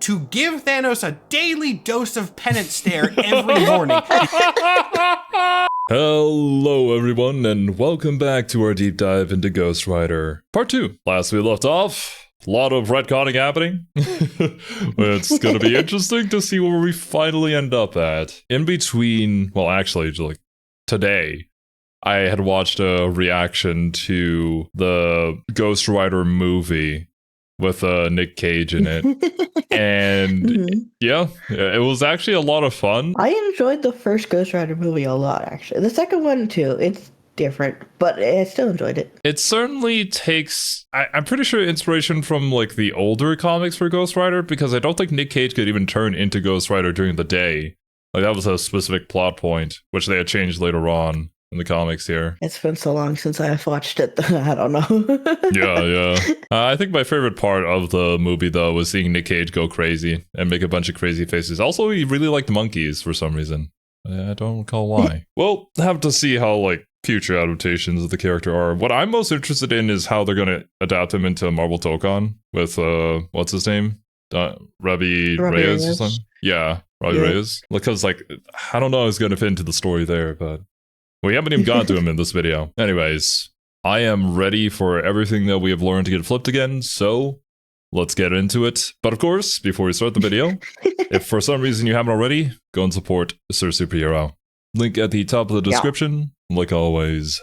to give Thanos a daily dose of penance stare every morning. Hello everyone, and welcome back to our deep dive into Ghost Rider Part 2. Last we left off, a lot of retconning happening. It's gonna be interesting to see where we finally end up at. In between, well actually, like today, I had watched a reaction to the Ghost Rider movie with Nick Cage in it. And yeah, it was actually a lot of fun. I enjoyed the first Ghost Rider movie a lot, actually. The second one, too. It's different, but I still enjoyed it. It certainly takes, I'm pretty sure, inspiration from like the older comics for Ghost Rider, because I don't think Nick Cage could even turn into Ghost Rider during the day. Like that was a specific plot point, which they had changed later on in the comics here. It's been so long since I've watched it, I don't know. Yeah. I think my favorite part of the movie, though, was seeing Nick Cage go crazy and make a bunch of crazy faces. Also, he really liked monkeys for some reason. I don't recall why. We'll have to see how, like, future adaptations of the character are. What I'm most interested in is how they're going to adapt him into Marvel Tokon with, what's his name? Robbie Reyes or something? Yeah, Robbie Reyes. Because, like, I don't know how he's going to fit into the story there, but we haven't even gone to him in this video. Anyways, I am ready for everything that we have learned to get flipped again, so let's get into it. But of course, before we start the video, if for some reason you haven't already, go and support Sir Superhero. Link at the top of the description, like always.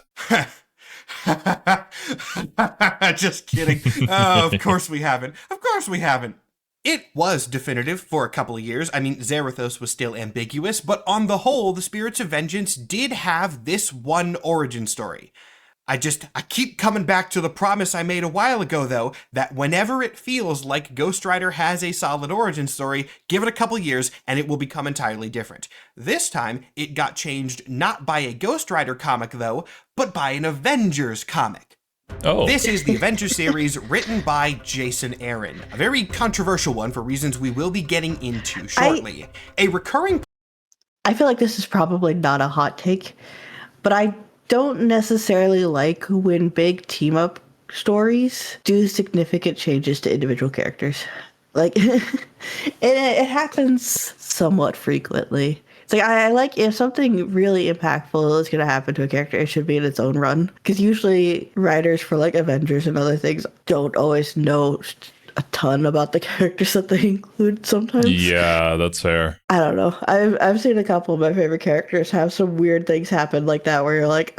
Just kidding. Of course we haven't. Of course we haven't. It was definitive for a couple of years. I mean, Zarathos was still ambiguous, but on the whole, the Spirits of Vengeance did have this one origin story. I keep coming back to the promise I made a while ago, though, that whenever it feels like Ghost Rider has a solid origin story, give it a couple years and it will become entirely different. This time, it got changed not by a Ghost Rider comic, though, but by an Avengers comic. Oh. This is the Avengers series written by Jason Aaron, a very controversial one for reasons we will be getting into shortly. A recurring... I feel like this is probably not a hot take, but I don't necessarily like when big team-up stories do significant changes to individual characters. Like, it happens somewhat frequently. It's like, I like if something really impactful is going to happen to a character, it should be in its own run. Because usually writers for like Avengers and other things don't always know a ton about the characters that they include sometimes. Yeah, that's fair. I don't know. I've seen a couple of my favorite characters have some weird things happen like that where you're like,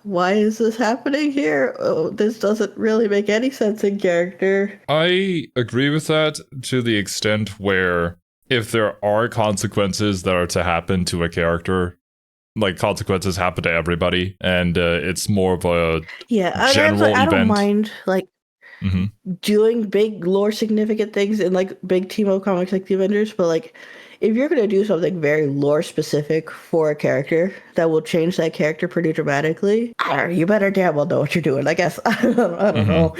why is this happening here? Oh, this doesn't really make any sense in character. I agree with that to the extent where if there are consequences that are to happen to a character, like consequences happen to everybody, and it's more of a general event. I don't mind like doing big lore significant things in like big team-up comics like the Avengers, but like if you're going to do something very lore specific for a character that will change that character pretty dramatically, I don't know, you better damn well know what you're doing, I guess. I don't know.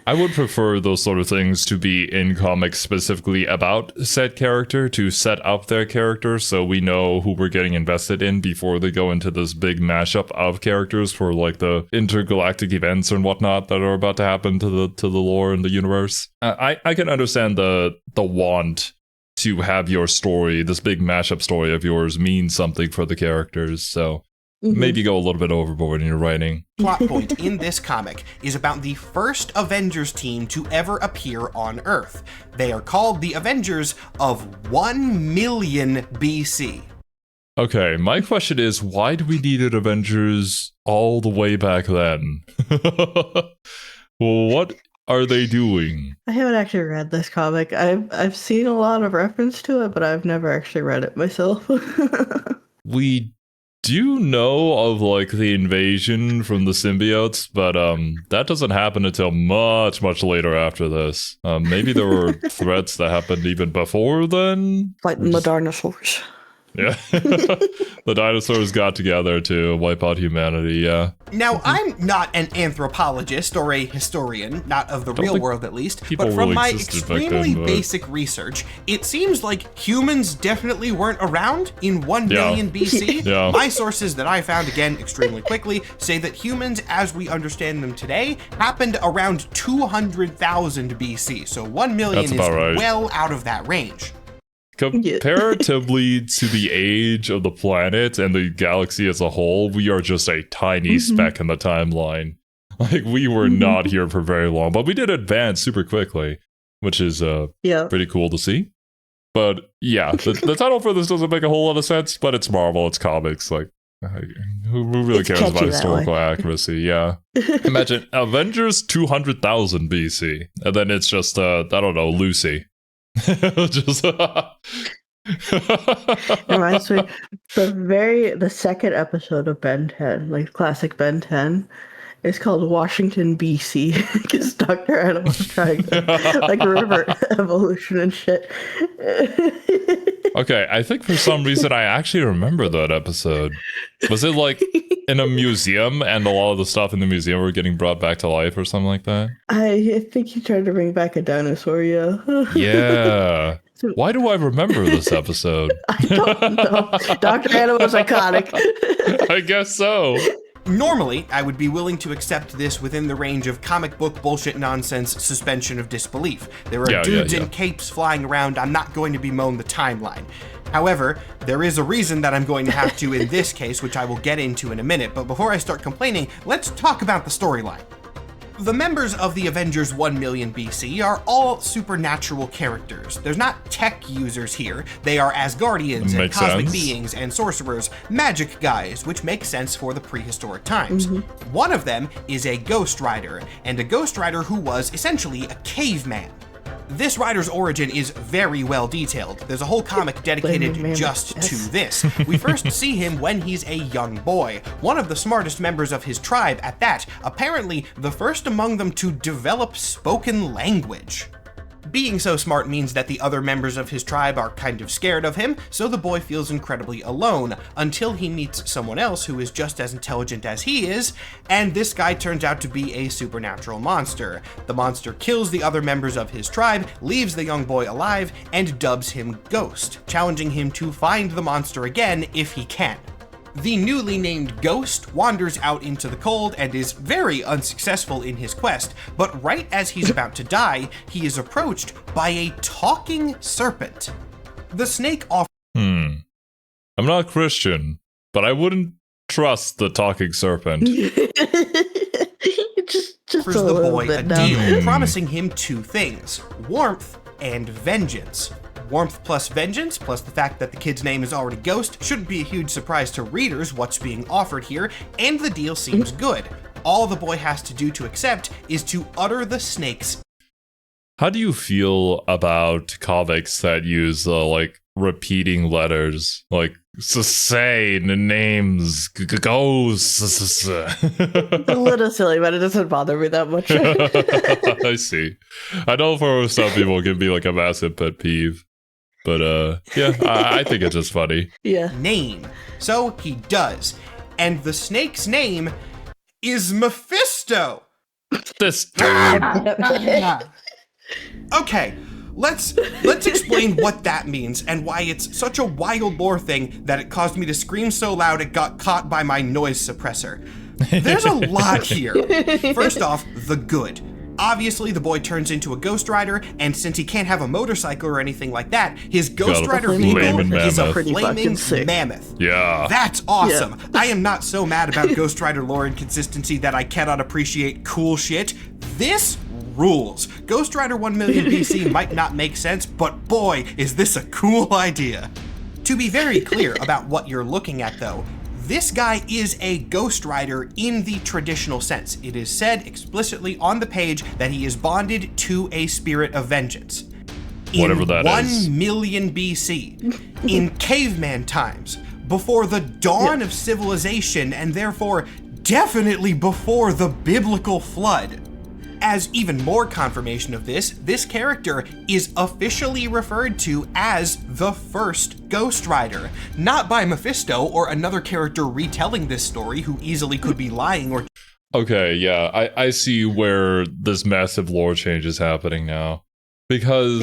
I would prefer those sort of things to be in comics specifically about said character, to set up their character so we know who we're getting invested in before they go into this big mashup of characters for like the intergalactic events and whatnot that are about to happen to the lore and the universe. I can understand the want to have your story, this big mashup story of yours, mean something for the characters, so maybe go a little bit overboard in your writing. Plot point in this comic is about the first Avengers team to ever appear on Earth. They are called the Avengers of 1 million BC. Okay, my question is, why do we need an Avengers all the way back then? What are they doing? I haven't actually read this comic. I've seen a lot of reference to it, but I've never actually read it myself. We do know of like the invasion from the symbiotes, but that doesn't happen until much later after this. Maybe there were threats that happened even before then. Fighting the dinosaurs. Yeah. The dinosaurs got together to wipe out humanity, yeah. Now, I'm not an anthropologist or a historian, not of the real think world at least, people but from really my existed back extremely then, but- basic research, it seems like humans definitely weren't around in 1 million BC. Yeah. My sources that I found, again, extremely quickly, say that humans, as we understand them today, happened around 200,000 BC, so 1 million That's is about right. well out of that range. Comparatively to the age of the planet and the galaxy as a whole, we are just a tiny speck in the timeline. Like, we were not here for very long, but we did advance super quickly, which is pretty cool to see. But yeah, the title for this doesn't make a whole lot of sense, but it's Marvel, it's comics, like, who really It's cares catchy about that historical way. accuracy? Yeah. Imagine Avengers 200,000 BC, and then it's just, I don't know, Lucy. Just It reminds me, the second episode of Ben 10, like classic Ben 10, is called Washington, BC, because Dr. Animal's trying to like revert evolution and shit. Okay, I think for some reason I actually remember that episode. Was it like in a museum and a lot of the stuff in the museum were getting brought back to life or something like that? I think he tried to bring back a dinosaur, yeah. Yeah. Why do I remember this episode? I don't know. Dr. Animal's iconic. I guess so. Normally, I would be willing to accept this within the range of comic book bullshit nonsense suspension of disbelief. There are dudes in capes flying around, I'm not going to bemoan the timeline. However, there is a reason that I'm going to have to in this case, which I will get into in a minute, but before I start complaining, let's talk about the storyline. The members of the Avengers 1 million BC are all supernatural characters. There's not tech users here. They are Asgardians and cosmic beings and sorcerers, magic guys, which makes sense for the prehistoric times. One of them is a Ghost Rider, and a Ghost Rider who was essentially a caveman. This rider's origin is very well detailed. There's a whole comic dedicated just to this. We first see him when he's a young boy, one of the smartest members of his tribe at that, apparently the first among them to develop spoken language. Being so smart means that the other members of his tribe are kind of scared of him, so the boy feels incredibly alone, until he meets someone else who is just as intelligent as he is, and this guy turns out to be a supernatural monster. The monster kills the other members of his tribe, leaves the young boy alive, and dubs him Ghost, challenging him to find the monster again if he can. The newly named Ghost wanders out into the cold and is very unsuccessful in his quest, but right as he's about to die, he is approached by a talking serpent. The snake offers... I'm not Christian, but I wouldn't trust the talking serpent. just offers the boy a deal, promising him two things: warmth and vengeance. Warmth plus vengeance, plus the fact that the kid's name is already Ghost, shouldn't be a huge surprise to readers what's being offered here, and the deal seems good. All the boy has to do to accept is to utter the snake's... How do you feel about comics that use, like, repeating letters? Like, say names, ghosts. A little silly, but it doesn't bother me that much. I see. I know for some people it can be like a massive pet peeve. But, yeah, I think it's just funny. Yeah. Name. So he does. And the snake's name is Mephisto. This dude. Okay, let's explain what that means and why it's such a wild lore thing that it caused me to scream so loud it got caught by my noise suppressor. There's a lot here. First off, the good. Obviously, the boy turns into a Ghost Rider, and since he can't have a motorcycle or anything like that, his Ghost Rider vehicle is a flaming mammoth. Yeah. That's awesome. Yeah. I am not so mad about Ghost Rider lore inconsistency that I cannot appreciate cool shit. This rules. Ghost Rider 1 million BC might not make sense, but boy, is this a cool idea. To be very clear about what you're looking at, though, this guy is a Ghost Rider in the traditional sense. It is said explicitly on the page that he is bonded to a spirit of vengeance. Whatever that is. 1 million BC, in caveman times, before the dawn of civilization, and therefore definitely before the biblical flood. As even more confirmation of this character is officially referred to as the first Ghost Rider, not by Mephisto or another character retelling this story who easily could be lying or... Okay, yeah, I see where this massive lore change is happening now. Because,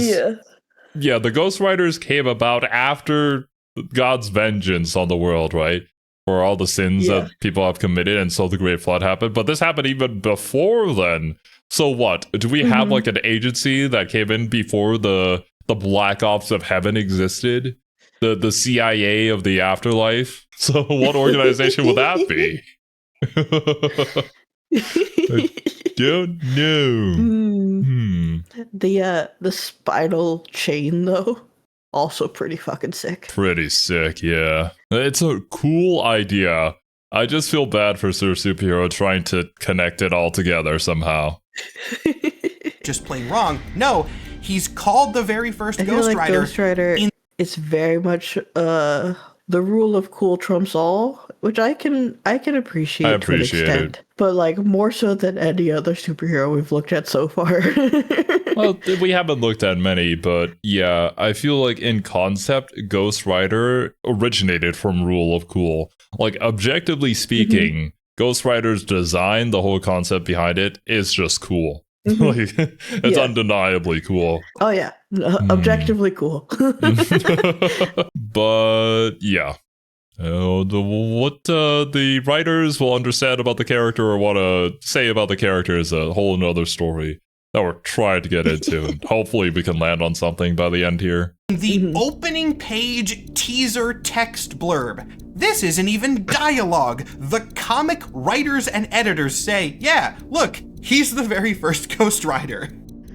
yeah, the Ghost Riders came about after God's vengeance on the world, right? For all the sins that people have committed, and so the Great Flood happened. But this happened even before then. So what? Do we have like an agency that came in before the Black Ops of Heaven existed? The CIA of the afterlife? So what organization would that be? I don't know. The spinal chain, though, also pretty fucking sick. Pretty sick, yeah. It's a cool idea. I just feel bad for Sir Superhero trying to connect it all together somehow. Just plain wrong. No, he's called the very first Ghost Rider. Ghost Rider, it's very much the rule of cool trumps all, which I can appreciate to an extent, but like more so than any other superhero we've looked at so far. Well, we haven't looked at many, but yeah, I feel like in concept, Ghost Rider originated from rule of cool. Like objectively speaking, Ghost Rider's design, the whole concept behind it, is just cool. Like it's undeniably cool. Oh yeah, objectively cool. But yeah, what the writers will understand about the character or want to say about the character is a whole nother story that we're trying to get into, and hopefully we can land on something by the end here. The opening page teaser text blurb. This isn't even dialogue. The comic writers and editors say, yeah, look, he's the very first Ghost Rider.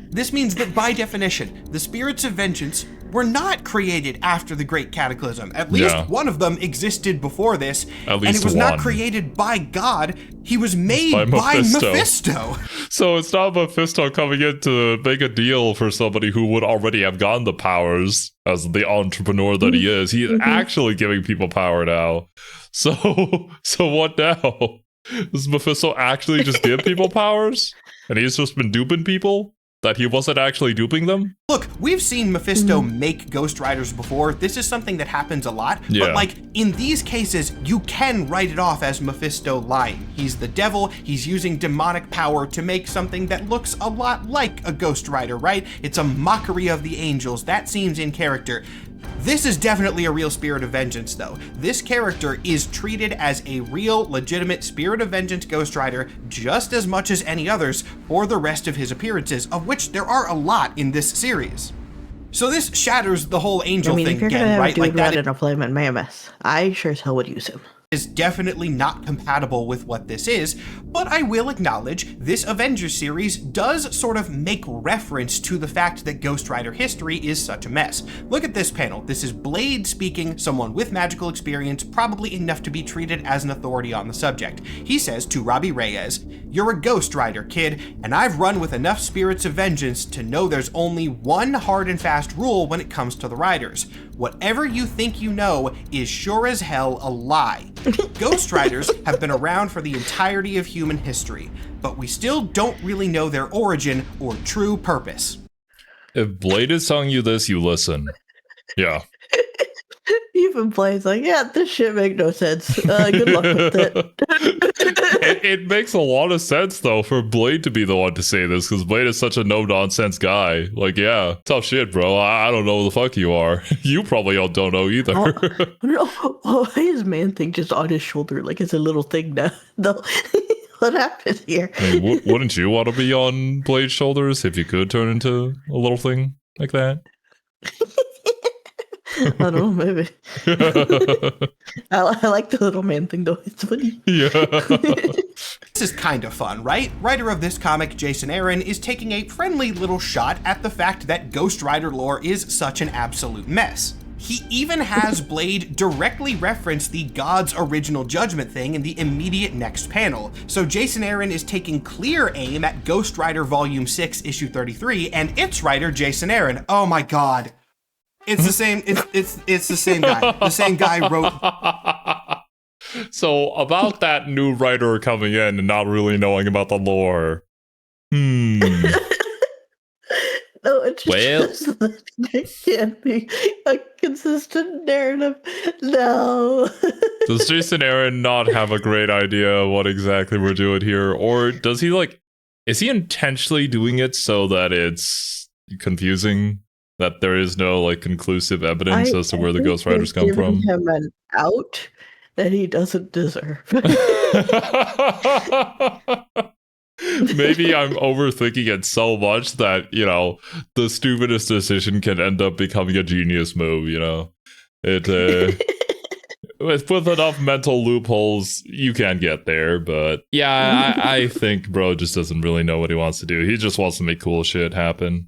This means that by definition, the Spirits of Vengeance were not created after the Great Cataclysm. At least one of them existed before this, and it was not created by God. He was made by Mephisto. So it's not Mephisto coming in to make a deal for somebody who would already have gotten the powers as the entrepreneur that he is. He's actually giving people power now. So what now? Does Mephisto actually just give people powers? And he's just been duping people? That he wasn't actually duping them? Look, we've seen Mephisto make Ghost Riders before. This is something that happens a lot. But like, in these cases, you can write it off as Mephisto lying. He's the devil. He's using demonic power to make something that looks a lot like a Ghost Rider, right? It's a mockery of the angels. That seems in character. This is definitely a real Spirit of Vengeance, though. This character is treated as a real, legitimate Spirit of Vengeance Ghost Rider just as much as any others for the rest of his appearances, of which there are a lot in this series. So this shatters the whole angel thing again, right? Like that in a Flame Mammoth, I sure as hell would use him. Is definitely not compatible with what this is, but I will acknowledge this Avengers series does sort of make reference to the fact that Ghost Rider history is such a mess. Look at this panel. This is Blade speaking, someone with magical experience, probably enough to be treated as an authority on the subject. He says to Robbie Reyes, "You're a Ghost Rider, kid, and I've run with enough Spirits of Vengeance to know there's only one hard and fast rule when it comes to the Riders. Whatever you think you know is sure as hell a lie. Ghost Riders have been around for the entirety of human history, but we still don't really know their origin or true purpose." If Blade is telling you this, you listen. Yeah. Even Blade's like, yeah, this shit make no sense. Good luck with it. It makes a lot of sense, though, for Blade to be the one to say this, because Blade is such a no-nonsense guy. Like, yeah, tough shit, bro. I don't know who the fuck you are. You probably don't know either. His man thing just on his shoulder, like it's a little thing now. No. What happened here? I mean, wouldn't you want to be on Blade's shoulders if you could turn into a little thing like that? I don't know, maybe. I like the little man thing, though. It's funny. Yeah. This is kind of fun, right? Writer of this comic, Jason Aaron, is taking a friendly little shot at the fact that Ghost Rider lore is such an absolute mess. He even has Blade directly reference the God's original judgment thing in the immediate next panel. So Jason Aaron is taking clear aim at Ghost Rider Volume 6, Issue 33, and its writer, Jason Aaron. Oh my god. It's the same. It's the same guy. The same guy wrote. So about that new writer coming in and not really knowing about the lore, Hmm. No, it's Well- just that it can't be a consistent narrative. No. Does Jason Aaron not have a great idea what exactly we're doing here? Or does he is he intentionally doing it so that it's confusing? That there is no conclusive evidence as to where the Ghost Riders come from? Giving him an out that he doesn't deserve. Maybe I'm overthinking it so much that, the stupidest decision can end up becoming a genius move, It, with enough mental loopholes, you can get there, but yeah, I think bro just doesn't really know what he wants to do. He just wants to make cool shit happen.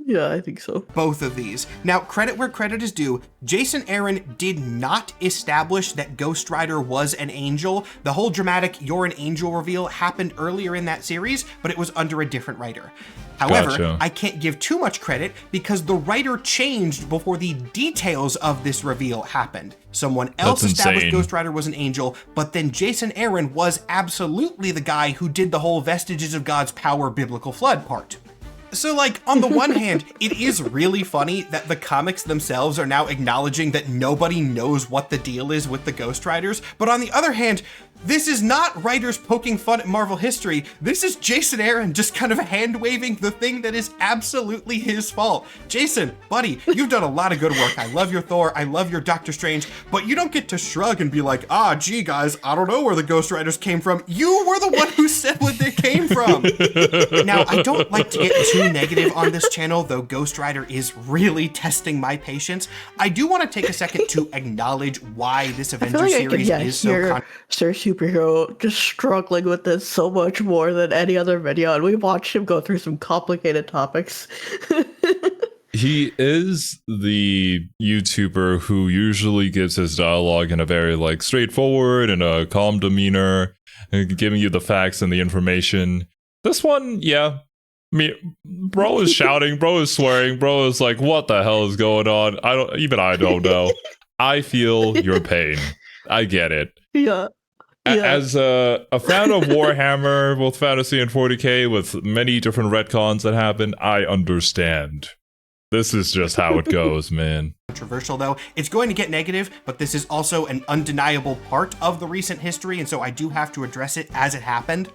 Yeah, I think so. Both of these. Now, credit where credit is due, Jason Aaron did not establish that Ghost Rider was an angel. The whole dramatic "you're an angel" reveal happened earlier in that series, but it was under a different writer. However, Gotcha. I can't give too much credit because the writer changed before the details of this reveal happened. Someone else That's established insane. Ghost Rider was an angel, but then Jason Aaron was absolutely the guy who did the whole Vestiges of God's Power biblical flood part. So, on the one hand, it is really funny that the comics themselves are now acknowledging that nobody knows what the deal is with the Ghost Riders, but on the other hand, this is not writers poking fun at Marvel history. This is Jason Aaron just kind of hand-waving the thing that is absolutely his fault. Jason, buddy, you've done a lot of good work. I love your Thor, I love your Doctor Strange, but you don't get to shrug and be like, gee guys, I don't know where the Ghost Riders came from. You were the one who said where they came from. Now, I don't like to get too negative on this channel, though Ghost Rider is really testing my patience. I do want to take a second to acknowledge why this Avengers series is so Sir Superhero just struggling with this so much more than any other video, and we watched him go through some complicated topics. He is the YouTuber who usually gives his dialogue in a very straightforward and a calm demeanor, and giving you the facts and the information. This one, yeah. I mean, bro is shouting, bro is swearing, bro is like, what the hell is going on? I don't know. I feel your pain. I get it. Yeah. As a fan of Warhammer, both fantasy and 40k, with many different retcons that happen, I understand. This is just how it goes, man. Controversial though. It's going to get negative, but this is also an undeniable part of the recent history, and so I do have to address it as it happened.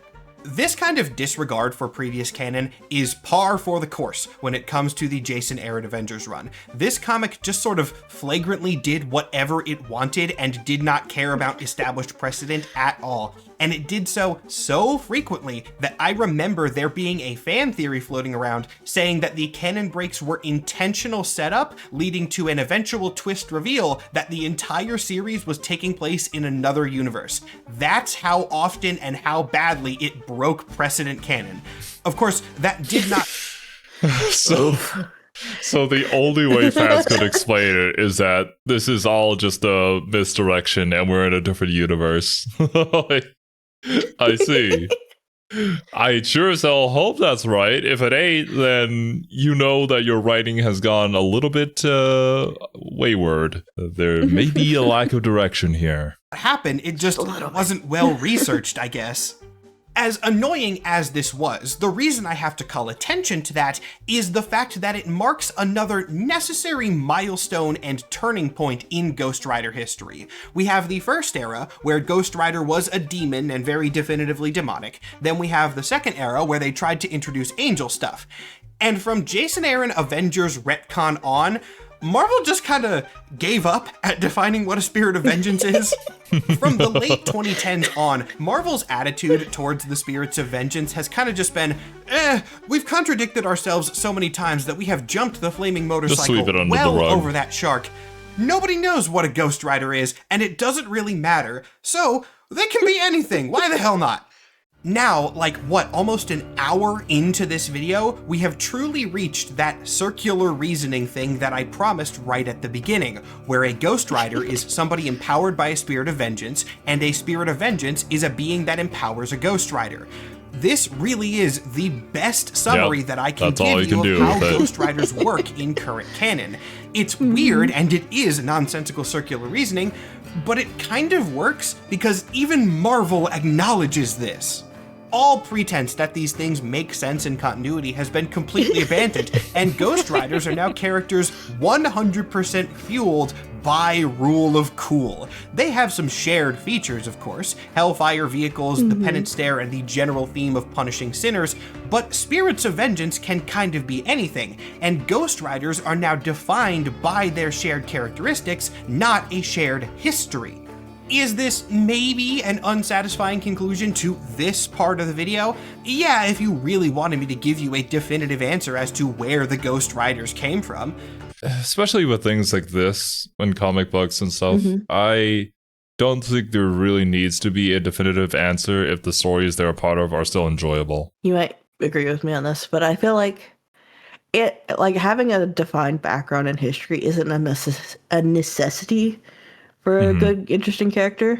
This kind of disregard for previous canon is par for the course when it comes to the Jason Aaron Avengers run. This comic just sort of flagrantly did whatever it wanted and did not care about established precedent at all. And it did so frequently that I remember there being a fan theory floating around saying that the canon breaks were intentional setup, leading to an eventual twist reveal that the entire series was taking place in another universe. That's how often and how badly it broke precedent canon. Of course, that did not... So the only way fans could explain it is that this is all just a misdirection and we're in a different universe. I see. I sure as hell hope that's right. If it ain't, then you know that your writing has gone a little bit wayward. There may be a lack of direction here. Happened, it just wasn't well researched, I guess. As annoying as this was, the reason I have to call attention to that is the fact that it marks another necessary milestone and turning point in Ghost Rider history. We have the first era, where Ghost Rider was a demon and very definitively demonic. Then we have the second era, where they tried to introduce angel stuff. And from Jason Aaron Avengers retcon on, Marvel just kind of gave up at defining what a spirit of vengeance is. From the late 2010s on, Marvel's attitude towards the spirits of vengeance has kind of just been, we've contradicted ourselves so many times that we have jumped the flaming motorcycle well over that shark. Nobody knows what a Ghost Rider is, and it doesn't really matter, so they can be anything. Why the hell not? Now, almost an hour into this video, we have truly reached that circular reasoning thing that I promised right at the beginning, where a Ghost Rider is somebody empowered by a spirit of vengeance, and a spirit of vengeance is a being that empowers a Ghost Rider. This really is the best summary that I can give you of how Ghost Riders work in current canon. It's weird, and it is nonsensical circular reasoning, but it kind of works because even Marvel acknowledges this. All pretense that these things make sense in continuity has been completely abandoned, and Ghost Riders are now characters 100% fueled by rule of cool. They have some shared features, of course, Hellfire vehicles, the penance stare, and the general theme of punishing sinners, but Spirits of Vengeance can kind of be anything, and Ghost Riders are now defined by their shared characteristics, not a shared history. Is this maybe an unsatisfying conclusion to this part of the video? Yeah, if you really wanted me to give you a definitive answer as to where the Ghost Riders came from. Especially with things like this and comic books and stuff, I don't think there really needs to be a definitive answer if the stories they're a part of are still enjoyable. You might agree with me on this, but I feel like having a defined background in history isn't a necessity for a good, interesting character,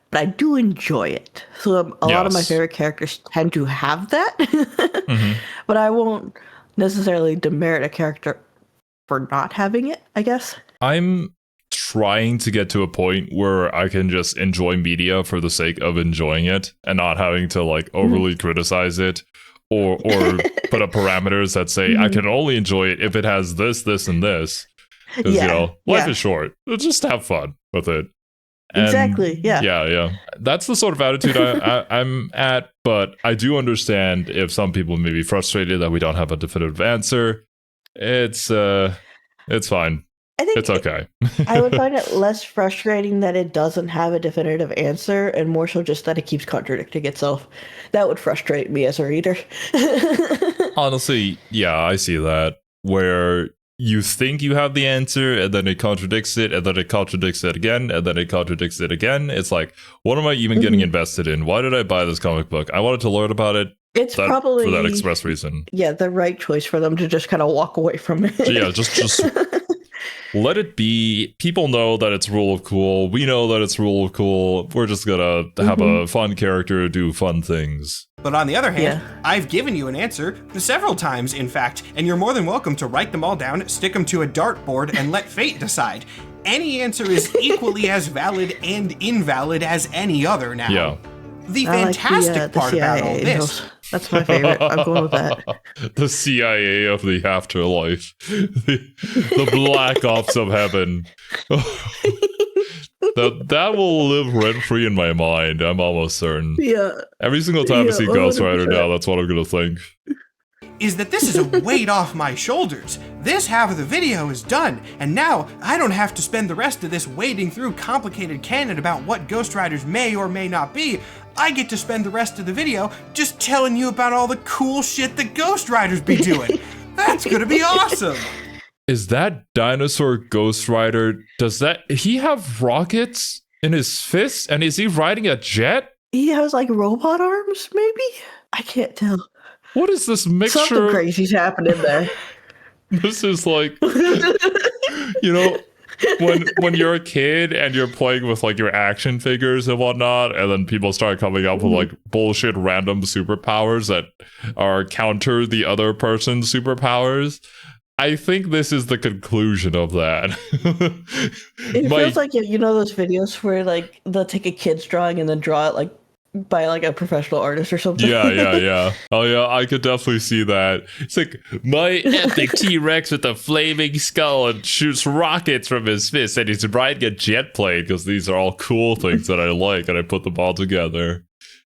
but I do enjoy it. So a lot of my favorite characters tend to have that, but I won't necessarily demerit a character for not having it, I guess. I'm trying to get to a point where I can just enjoy media for the sake of enjoying it and not having to like overly criticize it or put up parameters that say I can only enjoy it if it has this, this, and this. Because, you know, life is short. Just have fun with it. And exactly, yeah. Yeah. That's the sort of attitude I'm at, but I do understand if some people may be frustrated that we don't have a definitive answer. It's fine. I think it's okay. I would find it less frustrating that it doesn't have a definitive answer and more so just that it keeps contradicting itself. That would frustrate me as a reader. Honestly, yeah, I see that. Where you think you have the answer and then it contradicts it and then it contradicts it again and then it contradicts it again. It's like, what am I even getting invested in? Why did I buy this comic book? I wanted to learn about it. It's probably for that express reason. Yeah, the right choice for them to just kind of walk away from it. So yeah, just let it be. People know that it's rule of cool. We know that it's rule of cool. We're just gonna have a fun character do fun things. But on the other hand, I've given you an answer several times, in fact, and you're more than welcome to write them all down, stick them to a dartboard, and let fate decide. Any answer is equally as valid and invalid as any other now. Yeah. The fantastic part about all this. That's my favorite. I'm going with that. The CIA of the afterlife. The black ops of heaven. That will live rent-free in my mind, I'm almost certain. Yeah. Every single time I see Ghost Rider now, that's what I'm going to think. Is that this is a weight off my shoulders. This half of the video is done, and now I don't have to spend the rest of this wading through complicated canon about what Ghost Riders may or may not be. I get to spend the rest of the video just telling you about all the cool shit that Ghost Riders be doing. That's gonna be awesome! Is that dinosaur Ghost Rider, he have rockets in his fists, and is he riding a jet? He has like robot arms, maybe? I can't tell. What is this mixture? Something crazy's happening there. This is like, you know, when you're a kid and you're playing with like your action figures and whatnot, and then people start coming up with like bullshit random superpowers that are counter the other person's superpowers. I think this is the conclusion of that. It feels like, you know, those videos where like they'll take a kid's drawing and then draw it like by like a professional artist or something. Yeah. Oh yeah, I could definitely see that. It's like my epic T-Rex with a flaming skull and shoots rockets from his fist, and he's riding a jet plane because these are all cool things that I like, and I put them all together.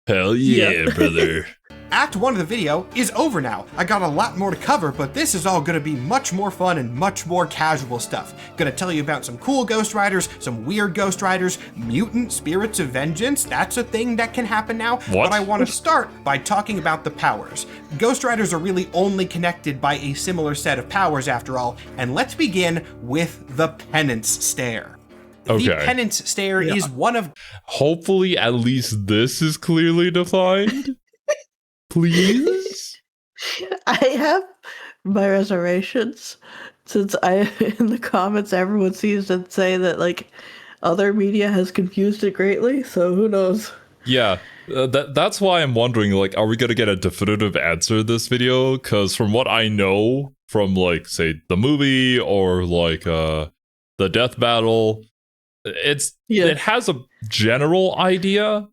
Hell yeah, brother. Act 1 of the video is over now. I got a lot more to cover, but this is all gonna be much more fun and much more casual stuff. Gonna tell you about some cool Ghost Riders, some weird Ghost Riders, mutant spirits of vengeance. That's a thing that can happen now. What? But I want to start by talking about the powers. Ghost Riders are really only connected by a similar set of powers after all, and let's begin with the penance stare. Okay. The penance stare is one of... Hopefully at least this is clearly defined. Please? I have my reservations since in the comments everyone seems to say that like other media has confused it greatly, so who knows? Yeah, that's why I'm wondering, like, are we gonna get a definitive answer this video? Because from what I know from, like, say, the movie or, like, the death battle, it has a general idea,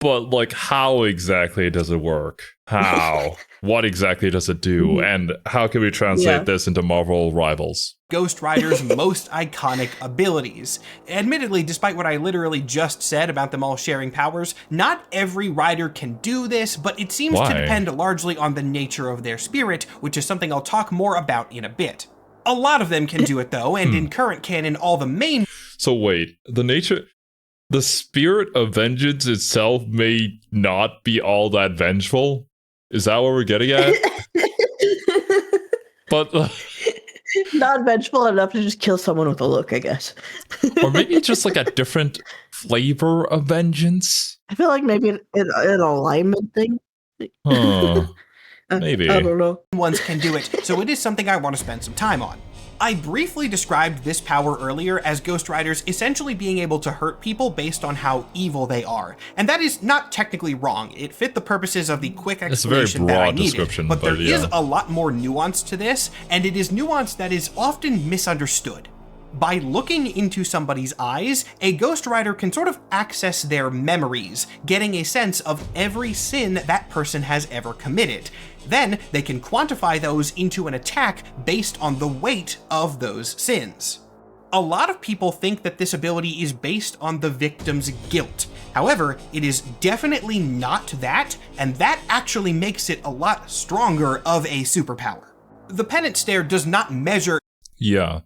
But, like, how exactly does it work? How? What exactly does it do? And how can we translate this into Marvel Rivals? Ghost Rider's most iconic abilities. Admittedly, despite what I literally just said about them all sharing powers, not every rider can do this, but it seems to depend largely on the nature of their spirit, which is something I'll talk more about in a bit. A lot of them can do it though, and in current canon, all the main— So wait, the spirit of vengeance itself may not be all that vengeful? Is that what we're getting at? But not vengeful enough to just kill someone with a look, I guess. or maybe just like a different flavor of vengeance? I feel like maybe an alignment thing. Huh. Maybe. I don't know. ones can do it, so it is something I want to spend some time on. I briefly described this power earlier as Ghost Riders essentially being able to hurt people based on how evil they are. And that is not technically wrong. It fit the purposes of the quick explanation that I needed. But there is a lot more nuance to this, and it is nuance that is often misunderstood. By looking into somebody's eyes, a Ghost Rider can sort of access their memories, getting a sense of every sin that person has ever committed. Then they can quantify those into an attack based on the weight of those sins. A lot of people think that this ability is based on the victim's guilt. However, it is definitely not that, and that actually makes it a lot stronger of a superpower. The penance stare does not measure— Yeah.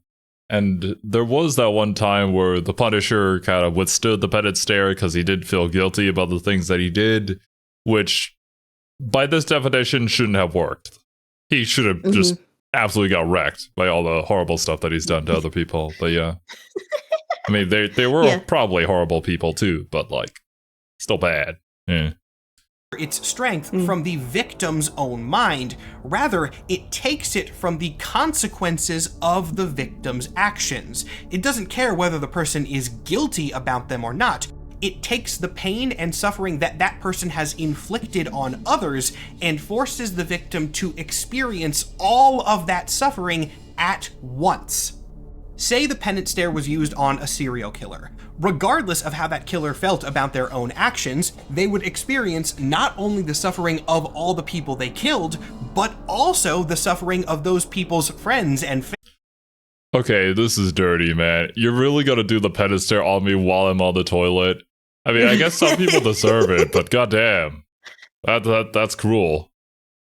And there was that one time where the Punisher kind of withstood the penance stare because he did feel guilty about the things that he did, which by this definition shouldn't have worked. He should have just absolutely got wrecked by all the horrible stuff that he's done to other people. But yeah, I mean, they were probably horrible people too, but like, still bad. Yeah. Its strength from the victim's own mind. Rather, it takes it from the consequences of the victim's actions. It doesn't care whether the person is guilty about them or not. It takes the pain and suffering that that person has inflicted on others and forces the victim to experience all of that suffering at once. Say the penance stare was used on a serial killer. Regardless of how that killer felt about their own actions, they would experience not only the suffering of all the people they killed, but also the suffering of those people's friends and family. Okay, this is dirty, man. You're really gonna do the penance stare on me while I'm on the toilet? I mean, I guess some people deserve it, but goddamn, that's cruel.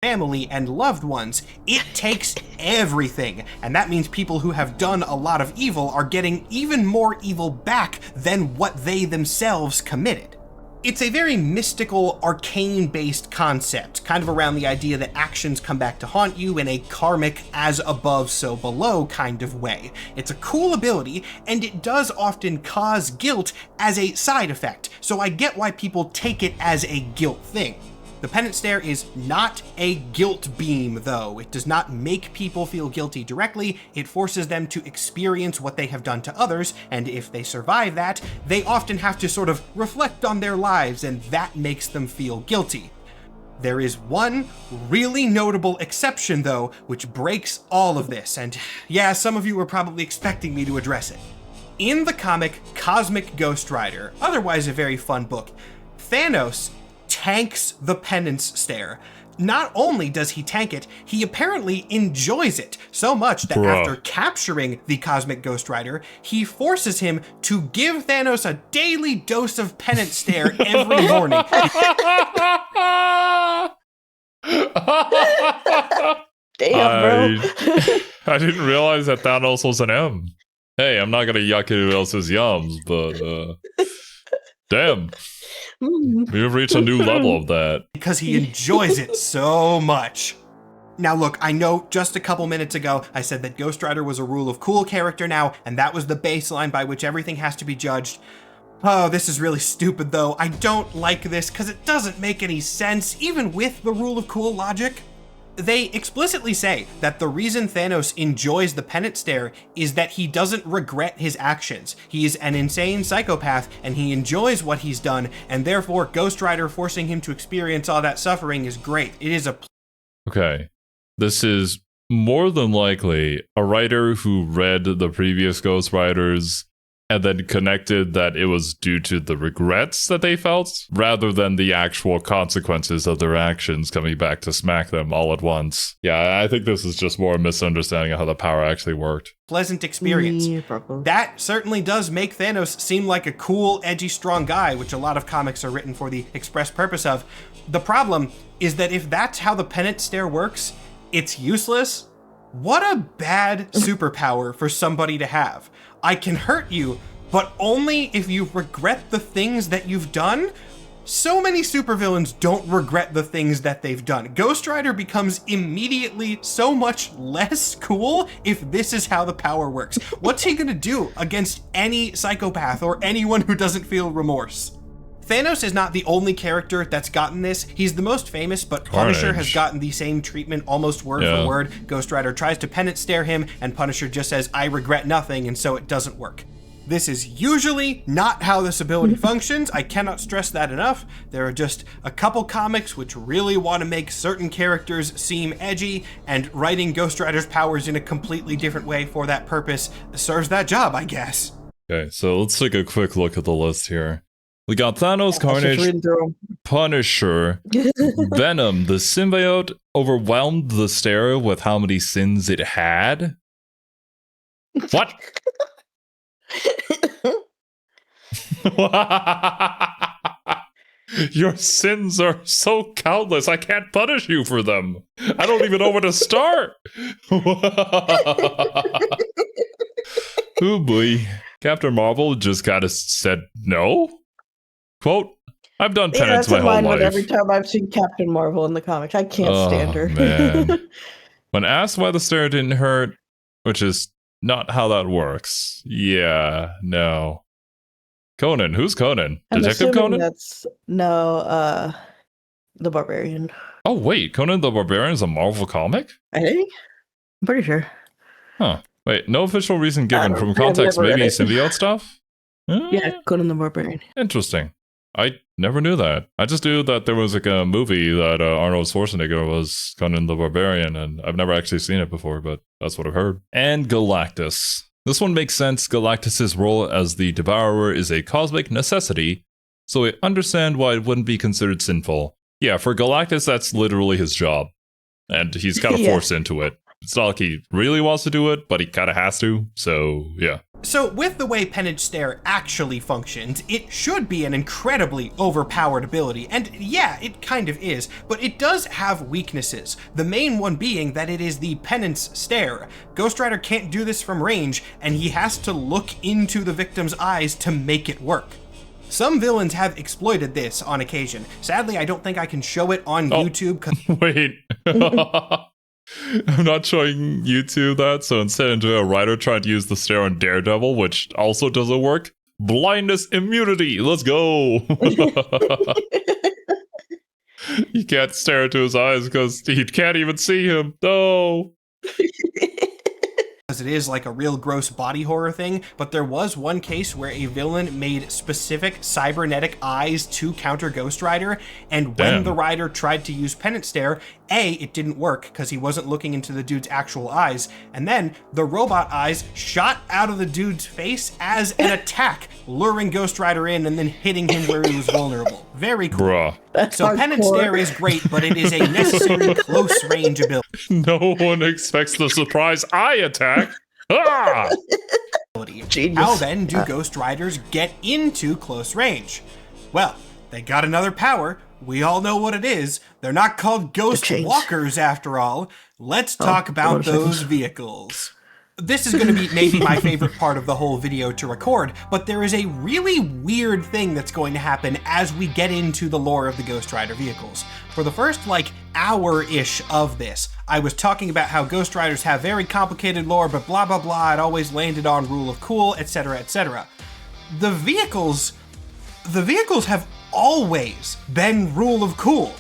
Family and loved ones. It takes everything, and that means people who have done a lot of evil are getting even more evil back than what they themselves committed. It's a very mystical, arcane-based concept, kind of around the idea that actions come back to haunt you in a karmic as above so below kind of way. It's a cool ability, and it does often cause guilt as a side effect, so I get why people take it as a guilt thing. The penance stare is not a guilt beam, though. It does not make people feel guilty directly. It forces them to experience what they have done to others, and if they survive that, they often have to sort of reflect on their lives, and that makes them feel guilty. There is one really notable exception, though, which breaks all of this, and yeah, some of you were probably expecting me to address it. In the comic Cosmic Ghost Rider, otherwise a very fun book, Thanos tanks the penance stare. Not only does he tank it, he apparently enjoys it so much that after capturing the Cosmic Ghost Rider, he forces him to give Thanos a daily dose of penance stare every morning. Damn, bro. I didn't realize that Thanos was an M. Hey, I'm not gonna yuck anyone else's yums, but damn. We've reached a new level of that. Because he enjoys it so much. Now look, I know just a couple minutes ago I said that Ghost Rider was a rule of cool character now, and that was the baseline by which everything has to be judged. Oh, this is really stupid though. I don't like this because it doesn't make any sense, even with the rule of cool logic. They explicitly say that the reason Thanos enjoys the penance stare is that he doesn't regret his actions. He's an insane psychopath and he enjoys what he's done, and therefore Ghost Rider forcing him to experience all that suffering is great. It is a— Okay, this is more than likely a writer who read the previous Ghost Riders and then connected that it was due to the regrets that they felt rather than the actual consequences of their actions coming back to smack them all at once. Yeah, I think this is just more a misunderstanding of how the power actually worked. Pleasant experience. Yeah, probably. That certainly does make Thanos seem like a cool, edgy, strong guy, which a lot of comics are written for the express purpose of. The problem is that if that's how the penance stare works, it's useless. What a bad superpower for somebody to have. I can hurt you, but only if you regret the things that you've done. So many supervillains don't regret the things that they've done. Ghost Rider becomes immediately so much less cool if this is how the power works. What's he gonna do against any psychopath or anyone who doesn't feel remorse? Thanos is not the only character that's gotten this. He's the most famous, but Punisher has gotten the same treatment almost word for word. Ghost Rider tries to penance stare him, and Punisher just says, I regret nothing, and so it doesn't work. This is usually not how this ability functions. I cannot stress that enough. There are just a couple comics which really want to make certain characters seem edgy, and writing Ghost Rider's powers in a completely different way for that purpose serves that job, I guess. Okay, so let's take a quick look at the list here. We got Thanos, Carnage, Punisher, Venom. The symbiote overwhelmed the stare with how many sins it had. What? Your sins are so countless, I can't punish you for them. I don't even know where to start. Oh boy. Captain Marvel just kind of said no. Quote, I've done penance my whole life. Every time I've seen Captain Marvel in the comics, I can't stand her. Man. When asked why the stare didn't hurt, which is not how that works. Yeah, no. Conan, who's Conan? Detective Conan? The Barbarian. Oh wait, Conan the Barbarian is a Marvel comic? I think. I'm pretty sure. Huh. Wait, no official reason given. From context, maybe symbiote stuff? Yeah, Conan the Barbarian. Interesting. I never knew that. I just knew that there was like a movie that Arnold Schwarzenegger was Conan the Barbarian, and I've never actually seen it before, but that's what I've heard. And Galactus. This one makes sense. Galactus' role as the Devourer is a cosmic necessity, so I understand why it wouldn't be considered sinful. Yeah, for Galactus, that's literally his job, and he's kind of forced into it. It's not like he really wants to do it, but he kind of has to, so yeah. So with the way Penance Stare actually functions, it should be an incredibly overpowered ability, and yeah, it kind of is, but it does have weaknesses. The main one being that it is the Penance Stare. Ghost Rider can't do this from range, and he has to look into the victim's eyes to make it work. Some villains have exploited this on occasion. Sadly, I don't think I can show it on YouTube. Wait. I'm not showing YouTube that, so instead I'm doing a writer trying to use the stare on Daredevil, which also doesn't work. Blindness immunity, let's go! You can't stare into his eyes because you can't even see him. No! As it is like a real gross body horror thing, but there was one case where a villain made specific cybernetic eyes to counter Ghost Rider, and when the Rider tried to use Penance Stare, it didn't work because he wasn't looking into the dude's actual eyes, and then the robot eyes shot out of the dude's face as an attack, luring Ghost Rider in and then hitting him where he was vulnerable. Very cool. Bruh. So Penance Stare is great, but it is a necessary close range ability. No one expects the surprise eye attack. Ah! Genius. How then do Ghost Riders get into close range? Well, they got another power. We all know what it is. They're not called Ghost Walkers after all. Let's talk about those vehicles. This is going to be maybe my favorite part of the whole video to record, but there is a really weird thing that's going to happen as we get into the lore of the Ghost Rider vehicles. For the first, hour-ish of this, I was talking about how Ghost Riders have very complicated lore, but blah blah blah, it always landed on rule of cool, etc, etc. The vehicles have always been rule of cool.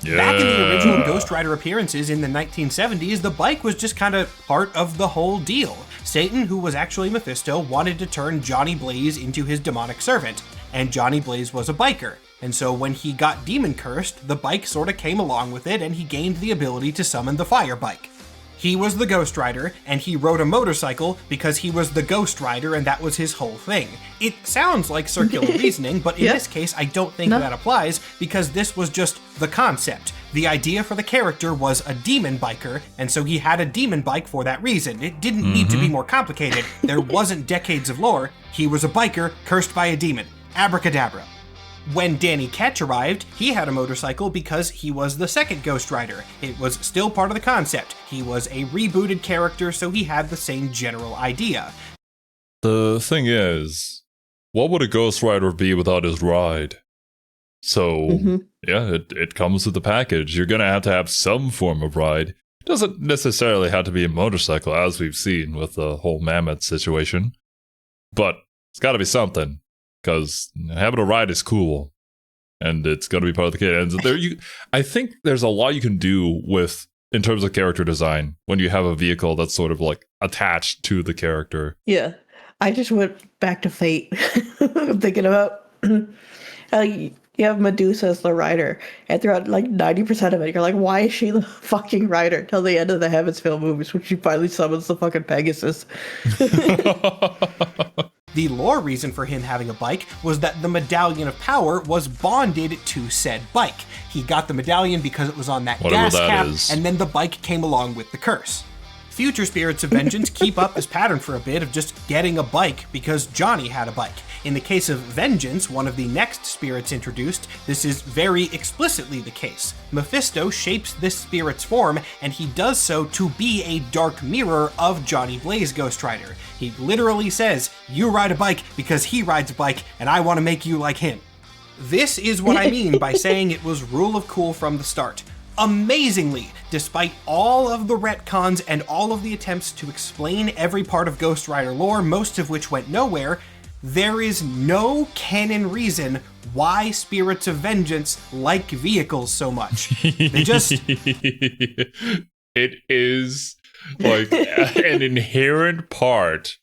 Yeah. Back in the original Ghost Rider appearances in the 1970s, the bike was just kind of part of the whole deal. Satan, who was actually Mephisto, wanted to turn Johnny Blaze into his demonic servant, and Johnny Blaze was a biker. And so when he got demon cursed, the bike sort of came along with it, and he gained the ability to summon the fire bike. He was the Ghost Rider, and he rode a motorcycle because he was the Ghost Rider, and that was his whole thing. It sounds like circular reasoning, but in this case, I don't think that applies, because this was just the concept. The idea for the character was a demon biker, and so he had a demon bike for that reason. It didn't need to be more complicated. There wasn't decades of lore. He was a biker cursed by a demon. Abracadabra. When Danny Ketch arrived, he had a motorcycle because he was the second Ghost Rider. It was still part of the concept. He was a rebooted character, so he had the same general idea. The thing is, what would a Ghost Rider be without his ride? So, yeah, it comes with the package. You're going to have some form of ride. It doesn't necessarily have to be a motorcycle, as we've seen with the whole mammoth situation. But it's got to be something. Because having a ride is cool, and it's going to be part of the kit. And I think there's a lot you can do with, in terms of character design, when you have a vehicle that's sort of like attached to the character. Yeah, I just went back to Fate. I'm thinking about how you have Medusa as the rider, and throughout like 90% of it, you're like, why is she the fucking rider? Till the end of the Heavensville movies, when she finally summons the fucking Pegasus. The lore reason for him having a bike was that the Medallion of Power was bonded to said bike. He got the medallion because it was on that gas cap, and then the bike came along with the curse. Future Spirits of Vengeance keep up this pattern for a bit of just getting a bike because Johnny had a bike. In the case of Vengeance, one of the next spirits introduced, this is very explicitly the case. Mephisto shapes this spirit's form, and he does so to be a dark mirror of Johnny Blaze Ghost Rider. He literally says, you ride a bike because he rides a bike, and I want to make you like him. This is what I mean by saying it was rule of cool from the start. Amazingly, despite all of the retcons and all of the attempts to explain every part of Ghost Rider lore, most of which went nowhere, there is no canon reason why Spirits of Vengeance like vehicles so much. They just... It is like an inherent part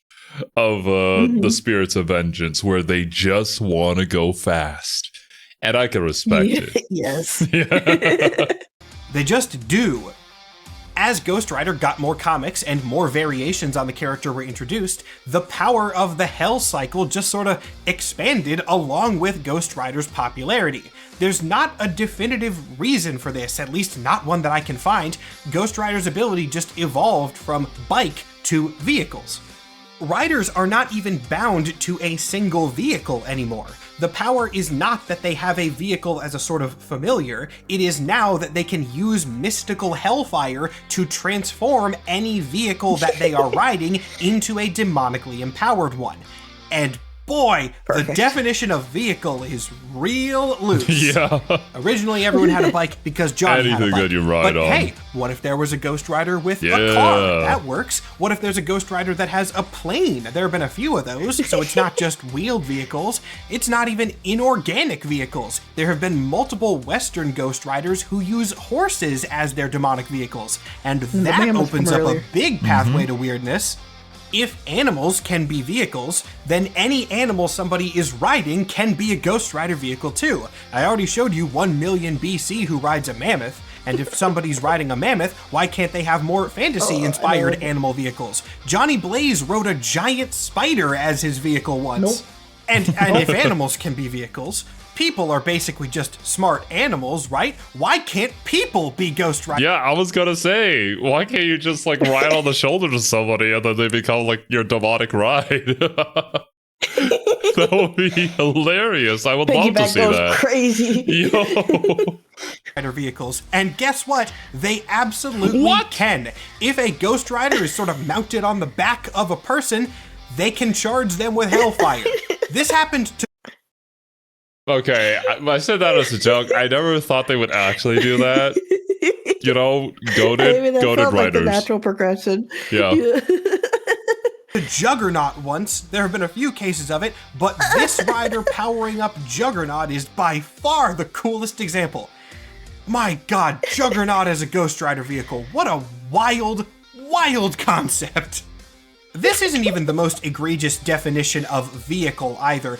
of the Spirits of Vengeance where they just want to go fast. And I can respect it. Yes. They just do. As Ghost Rider got more comics and more variations on the character were introduced, the power of the Hell Cycle just sort of expanded along with Ghost Rider's popularity. There's not a definitive reason for this, at least not one that I can find. Ghost Rider's ability just evolved from bike to vehicles. Riders are not even bound to a single vehicle anymore. The power is not that they have a vehicle as a sort of familiar, it is now that they can use mystical hellfire to transform any vehicle that they are riding into a demonically empowered one. And boy, the definition of vehicle is real loose. Yeah. Originally, everyone had a bike because Johnny had a bike. That you ride but on. Hey, what if there was a Ghost Rider with a car? That works. What if there's a Ghost Rider that has a plane? There have been a few of those, so it's not just wheeled vehicles. It's not even inorganic vehicles. There have been multiple Western Ghost Riders who use horses as their demonic vehicles, and that opens up a big pathway to weirdness. If animals can be vehicles, then any animal somebody is riding can be a Ghost Rider vehicle too. I already showed you 1 million BC who rides a mammoth, and if somebody's riding a mammoth, why can't they have more fantasy-inspired animal vehicles? Johnny Blaze rode a giant spider as his vehicle once. And if animals can be vehicles, people are basically just smart animals, right? Why can't people be Ghost Riders? Yeah, I was gonna say, why can't you just like ride on the shoulders of somebody and then they become like your demonic ride? That would be hilarious. I would love to see that. Crazy. Yo. Rider vehicles, and guess what? They absolutely can. If a Ghost Rider is sort of mounted on the back of a person, they can charge them with hellfire. This happened to... Okay, I said that as a joke. I never thought they would actually do that. You know, goated riders. Like the natural progression. Yeah. The Juggernaut once. There have been a few cases of it, but this rider powering up Juggernaut is by far the coolest example. My God, Juggernaut as a Ghost Rider vehicle. What a wild, wild concept. This isn't even the most egregious definition of vehicle either.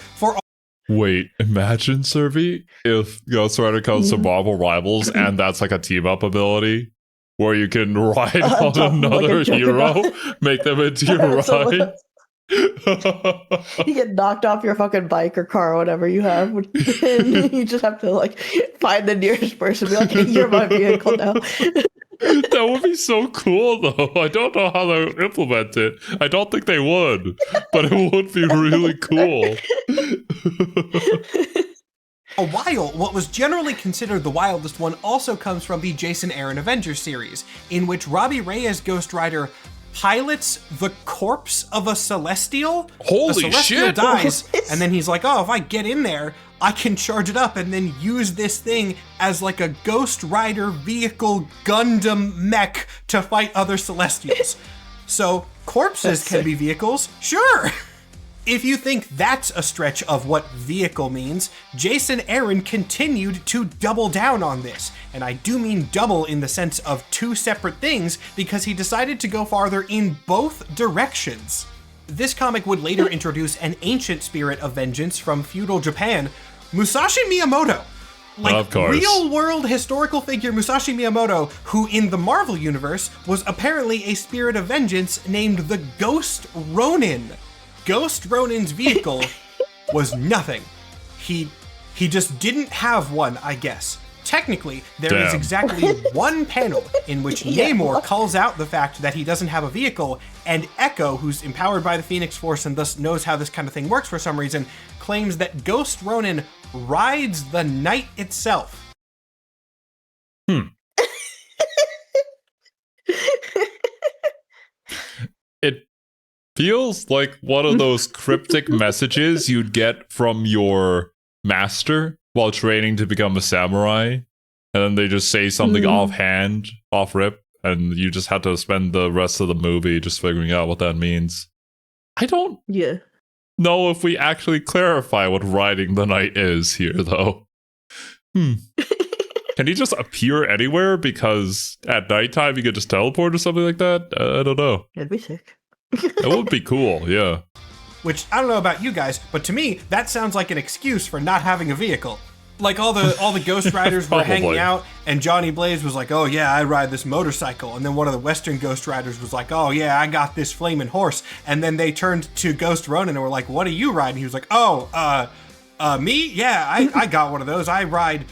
Wait, imagine, Servi, if Ghost Rider comes to Marvel Rivals and that's like a team-up ability. where you can ride On on top of, like, a another hero, juggernaut. make them into your Someone ride. else- You get knocked off your fucking bike or car or whatever you have, and you just have to like find the nearest person and be like, hey, you're my vehicle now. That would be so cool, though. I don't know how they'll implement it. I don't think they would, but it would be really cool. What was generally considered the wildest one also comes from the Jason Aaron Avengers series, in which Robbie Reyes Ghost Rider pilots the corpse of a Celestial. Holy the Celestial shit! dies, and then he's like, oh, if I get in there, I can charge it up and then use this thing as like a Ghost Rider vehicle Gundam mech to fight other Celestials. So corpses can be vehicles, sure. If you think that's a stretch of what vehicle means, Jason Aaron continued to double down on this. And I do mean double in the sense of two separate things, because he decided to go farther in both directions. This comic would later introduce an ancient spirit of vengeance from feudal Japan, Musashi Miyamoto. Like, of course. real-world historical figure Musashi Miyamoto, who in the Marvel Universe was apparently a spirit of vengeance named the Ghost Ronin. Ghost Ronin's vehicle was nothing. He just didn't have one, I guess. Technically, there is exactly one panel in which Namor calls out the fact that he doesn't have a vehicle, and Echo, who's empowered by the Phoenix Force and thus knows how this kind of thing works for some reason, claims that Ghost Ronin rides the night itself. It feels like one of those cryptic messages you'd get from your master while training to become a samurai, and then they just say something offhand, off rip, and you just have to spend the rest of the movie just figuring out what that means. I don't know if we actually clarify what riding the night is here, though. Can he just appear anywhere because at nighttime you could just teleport or something like that? I don't know. That'd be sick. That would be cool, yeah. Which, I don't know about you guys, but to me, that sounds like an excuse for not having a vehicle. Like all the Ghost Riders were hanging out, and Johnny Blaze was like, oh yeah, I ride this motorcycle. And then one of the Western Ghost Riders was like, oh yeah, I got this flaming horse. And then they turned to Ghost Ronin and were like, what do you ride? And he was like, me? Yeah, I got one of those. I ride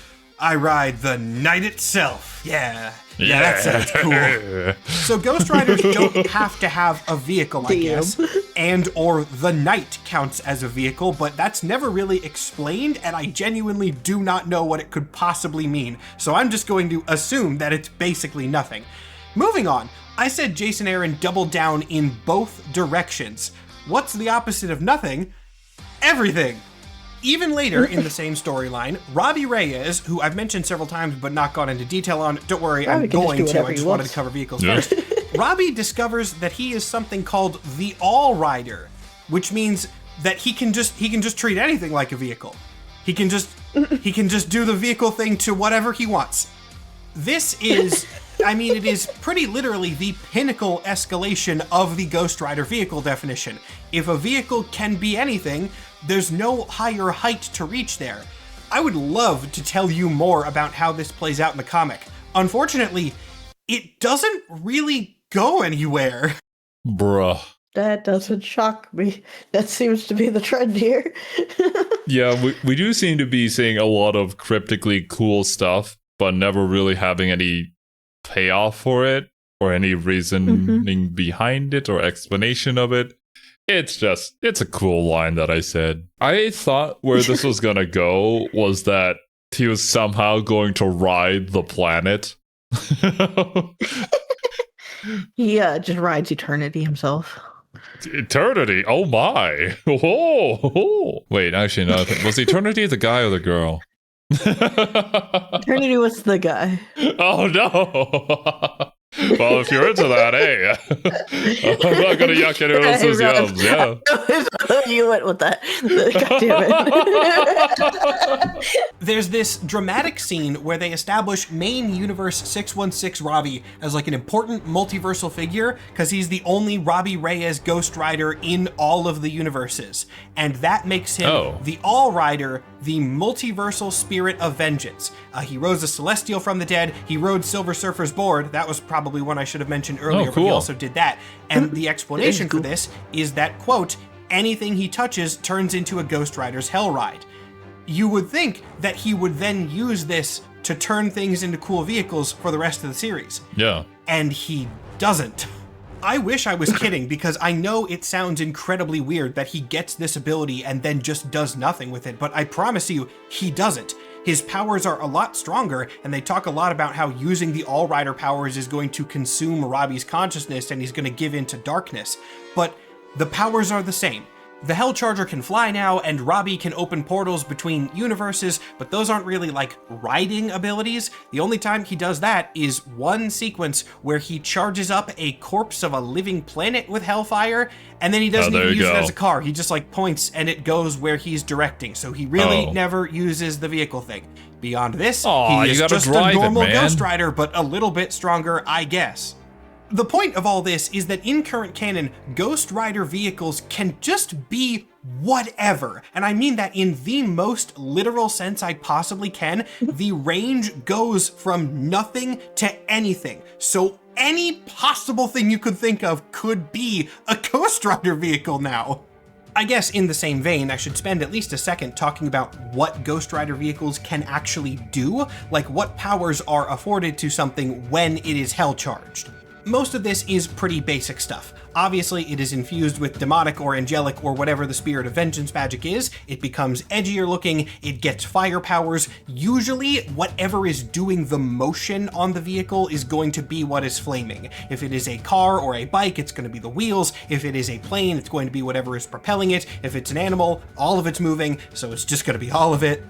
the night itself. Yeah, that sounds cool. So Ghost Riders don't have to have a vehicle, I guess, and or the night counts as a vehicle, but that's never really explained, and I genuinely do not know what it could possibly mean. So I'm just going to assume that it's basically nothing. Moving on, I said Jason Aaron doubled down in both directions. What's the opposite of nothing? Everything. Even later in the same storyline, Robbie Reyes, who I've mentioned several times but not gone into detail on, don't worry, I'm going to, I just wanted to cover vehicles first. Robbie discovers that he is something called the All Rider, which means that he can just treat anything like a vehicle. He can just do the vehicle thing to whatever he wants. This is, I mean, it is pretty literally the pinnacle escalation of the Ghost Rider vehicle definition. If a vehicle can be anything, there's no higher height to reach there. I would love to tell you more about how this plays out in the comic. Unfortunately, it doesn't really go anywhere. Bruh. That doesn't shock me. That seems to be the trend here. Yeah, we do seem to be seeing a lot of cryptically cool stuff, but never really having any payoff for it, or any reasoning behind it, or explanation of it. It's a cool line that I said. I thought where this was gonna go was that he was somehow going to ride the planet. He just rides eternity himself. Eternity? Oh my. Oh. Wait, actually, no. Was Eternity the guy or the girl? Eternity was the guy. Oh no. Well, if you're into that, hey, I'm not gonna yuck anyone else's yums. Yeah. You went with that. God damn it. There's this dramatic scene where they establish main universe 616 Robbie as like an important multiversal figure because he's the only Robbie Reyes Ghost Rider in all of the universes. And that makes him the All Rider, the multiversal spirit of vengeance. He rose a Celestial from the dead. He rode Silver Surfer's board. That was probably one I should have mentioned earlier, but he also did that. And the explanation for this is that, quote, anything he touches turns into a Ghost Rider's Hell Ride. You would think that he would then use this to turn things into cool vehicles for the rest of the series. Yeah. And he doesn't. I wish I was kidding, because I know it sounds incredibly weird that he gets this ability and then just does nothing with it, but I promise you, he doesn't. His powers are a lot stronger, and they talk a lot about how using the All Rider powers is going to consume Robbie's consciousness and he's going to give in to darkness. But the powers are the same. The Hell Charger can fly now, and Robbie can open portals between universes, but those aren't really like riding abilities. The only time he does that is one sequence where he charges up a corpse of a living planet with Hellfire, and then he doesn't even use it as a car. He just like points and it goes where he's directing. So he really never uses the vehicle thing. Beyond this, he is just a normal Ghost Rider, but a little bit stronger, I guess. The point of all this is that in current canon, Ghost Rider vehicles can just be whatever. And I mean that in the most literal sense I possibly can. The range goes from nothing to anything. So any possible thing you could think of could be a Ghost Rider vehicle now. I guess in the same vein, I should spend at least a second talking about what Ghost Rider vehicles can actually do, like what powers are afforded to something when it is hell charged. Most of this is pretty basic stuff. Obviously, it is infused with demonic or angelic or whatever the spirit of vengeance magic is. It becomes edgier looking, it gets fire powers. Usually, whatever is doing the motion on the vehicle is going to be what is flaming. If it is a car or a bike, it's going to be the wheels. If it is a plane, it's going to be whatever is propelling it. If it's an animal, all of it's moving, so it's just going to be all of it.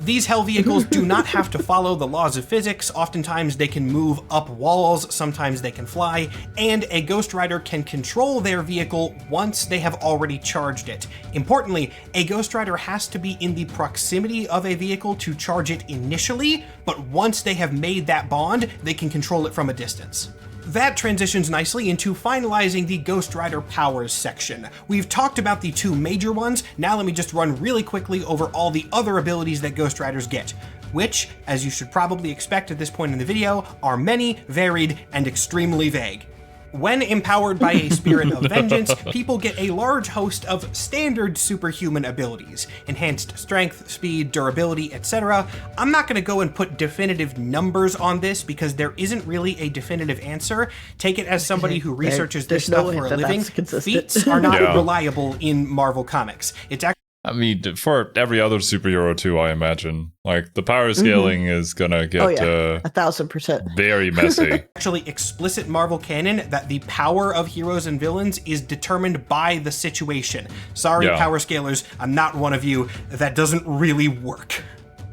These hell vehicles do not have to follow the laws of physics. Oftentimes they can move up walls, sometimes they can fly, and a Ghost Rider can control their vehicle once they have already charged it. Importantly, a Ghost Rider has to be in the proximity of a vehicle to charge it initially, but once they have made that bond, they can control it from a distance. That transitions nicely into finalizing the Ghost Rider powers section. We've talked about the two major ones, now let me just run really quickly over all the other abilities that Ghost Riders get, which, as you should probably expect at this point in the video, are many, varied, and extremely vague. When empowered by a spirit of vengeance, people get a large host of standard superhuman abilities, enhanced strength, speed, durability, etc. I'm not going to go and put definitive numbers on this because there isn't really a definitive answer. Take it as somebody who researches this stuff for a living. Feats are not reliable in Marvel Comics. It's actually I mean, for every other superhero too, I imagine. Like, the power scaling is gonna get 1,000% very messy. Actually explicit Marvel canon that the power of heroes and villains is determined by the situation. Sorry, power scalers, I'm not one of you. That doesn't really work.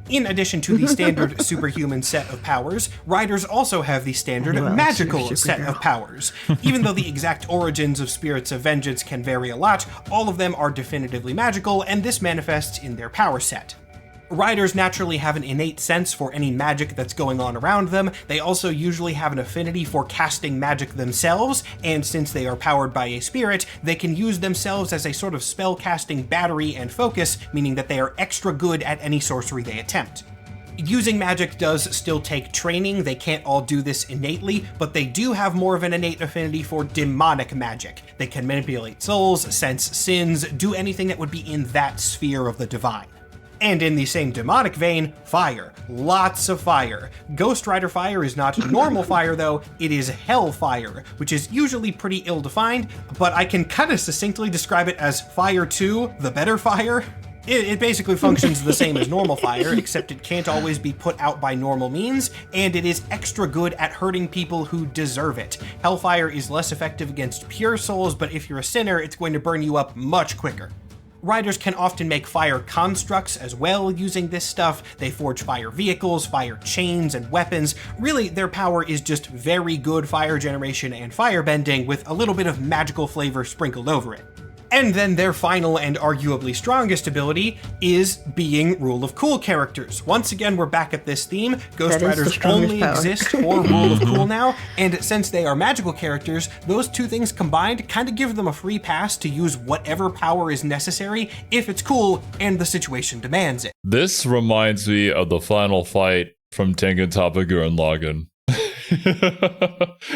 In addition to the standard superhuman set of powers, riders also have the standard magical set of powers. Even though the exact origins of spirits of vengeance can vary a lot, all of them are definitively magical, and this manifests in their power set. Riders naturally have an innate sense for any magic that's going on around them. They also usually have an affinity for casting magic themselves, and since they are powered by a spirit, they can use themselves as a sort of spell-casting battery and focus, meaning that they are extra good at any sorcery they attempt. Using magic does still take training, they can't all do this innately, but they do have more of an innate affinity for demonic magic. They can manipulate souls, sense sins, do anything that would be in that sphere of the divine. And in the same demonic vein, fire. Lots of fire. Ghost Rider fire is not normal fire though, it is hell fire, which is usually pretty ill-defined, but I can kind of succinctly describe it as fire 2, the better fire. It basically functions the same as normal fire, except it can't always be put out by normal means, and it is extra good at hurting people who deserve it. Hellfire is less effective against pure souls, but if you're a sinner, it's going to burn you up much quicker. Riders can often make fire constructs as well using this stuff. They forge fire vehicles, fire chains, and weapons. Really, their power is just very good fire generation and firebending with a little bit of magical flavor sprinkled over it. And then their final and arguably strongest ability is being Rule of Cool characters. Once again, we're back at this theme. Ghost Riders only exist for Rule of Cool now, and since they are magical characters, those two things combined kind of give them a free pass to use whatever power is necessary if it's cool and the situation demands it. This reminds me of the final fight from Tengen Toppa Gurren Lagann.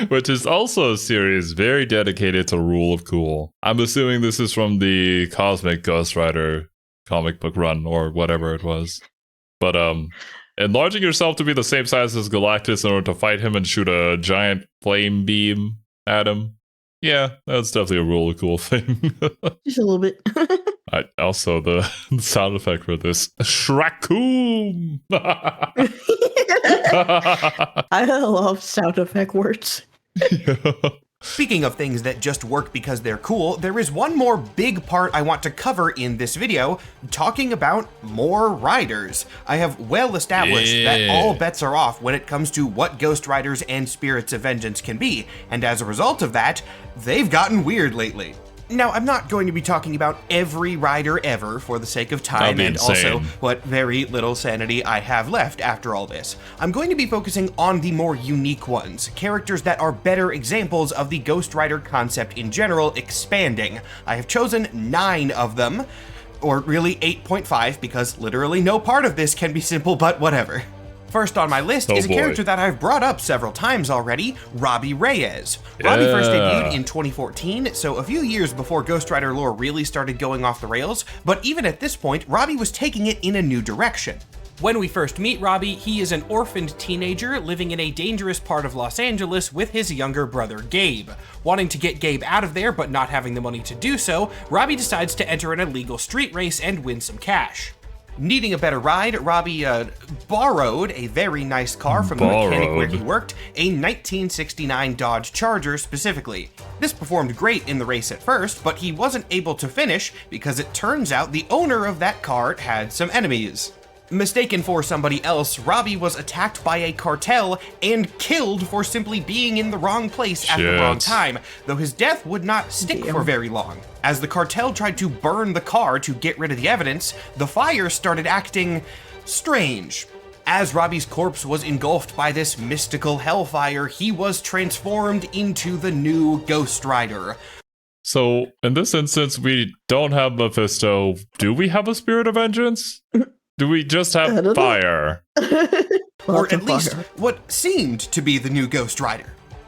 Which is also a series very dedicated to Rule of Cool. I'm assuming this is from the Cosmic Ghost Rider comic book run or whatever it was. But enlarging yourself to be the same size as Galactus in order to fight him and shoot a giant flame beam at him. Yeah, that's definitely a Rule of Cool thing. Just a little bit. Also, the sound effect for this, Shrackoom! I love sound effect words. Speaking of things that just work because they're cool, there is one more big part I want to cover in this video, talking about more riders. I have well established that all bets are off when it comes to what Ghost Riders and Spirits of Vengeance can be, and as a result of that, they've gotten weird lately. Now, I'm not going to be talking about every rider ever for the sake of time and also what very little sanity I have left after all this. I'm going to be focusing on the more unique ones, characters that are better examples of the Ghost Rider concept in general expanding. I have chosen 9 of them, or really 8.5 because literally no part of this can be simple, but whatever. First on my list is a character that I've brought up several times already, Robbie Reyes. Robbie first debuted in 2014, so a few years before Ghost Rider lore really started going off the rails, but even at this point, Robbie was taking it in a new direction. When we first meet Robbie, he is an orphaned teenager living in a dangerous part of Los Angeles with his younger brother Gabe. Wanting to get Gabe out of there but not having the money to do so, Robbie decides to enter an illegal street race and win some cash. Needing a better ride, Robbie borrowed a very nice car from the mechanic where he worked, a 1969 Dodge Charger specifically. This performed great in the race at first, but he wasn't able to finish because it turns out the owner of that car had some enemies. Mistaken for somebody else, Robbie was attacked by a cartel and killed for simply being in the wrong place at the wrong time, though his death would not stick for very long. As the cartel tried to burn the car to get rid of the evidence, the fire started acting strange. As Robbie's corpse was engulfed by this mystical hellfire, he was transformed into the new Ghost Rider. So, in this instance, we don't have Mephisto. Do we have a Spirit of Vengeance? Do we just have fire? Or at least what seemed to be the new Ghost Rider.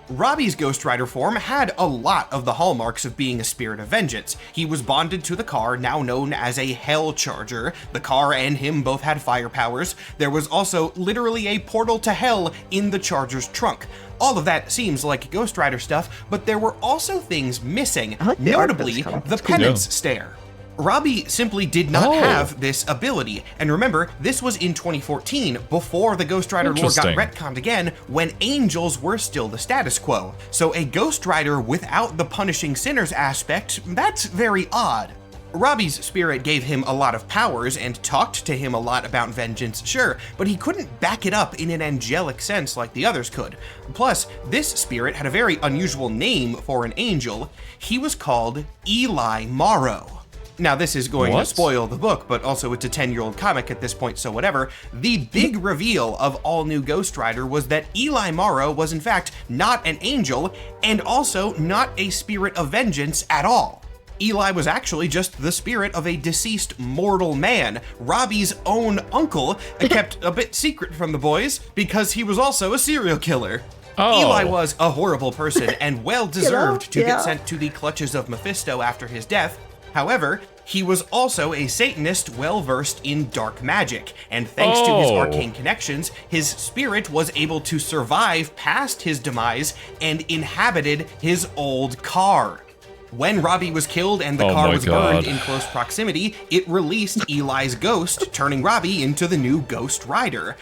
Robbie's Ghost Rider form had a lot of the hallmarks of being a Spirit of Vengeance. He was bonded to the car, now known as a Hell Charger. The car and him both had fire powers. There was also literally a portal to hell in the Charger's trunk. All of that seems like Ghost Rider stuff, but there were also things missing, notably the Penance Stare. Robbie simply did not have this ability, and remember, this was in 2014, before the Ghost Rider lore got retconned again, when angels were still the status quo. So a Ghost Rider without the punishing sinners aspect, that's very odd. Robbie's spirit gave him a lot of powers and talked to him a lot about vengeance, sure, but he couldn't back it up in an angelic sense like the others could. Plus, this spirit had a very unusual name for an angel. He was called Eli Morrow. Now, this is going to spoil the book, but also it's a 10-year-old comic at this point, so whatever. The big reveal of All New Ghost Rider was that Eli Morrow was in fact not an angel, and also not a spirit of vengeance at all. Eli was actually just the spirit of a deceased mortal man, Robbie's own uncle, kept a bit secret from the boys because he was also a serial killer. Eli was a horrible person and well deserved to get sent to the clutches of Mephisto after his death. However, he was also a Satanist well-versed in dark magic, and thanks to his arcane connections, his spirit was able to survive past his demise and inhabited his old car. When Robbie was killed and the car was burned in close proximity, it released Eli's ghost, turning Robbie into the new Ghost Rider.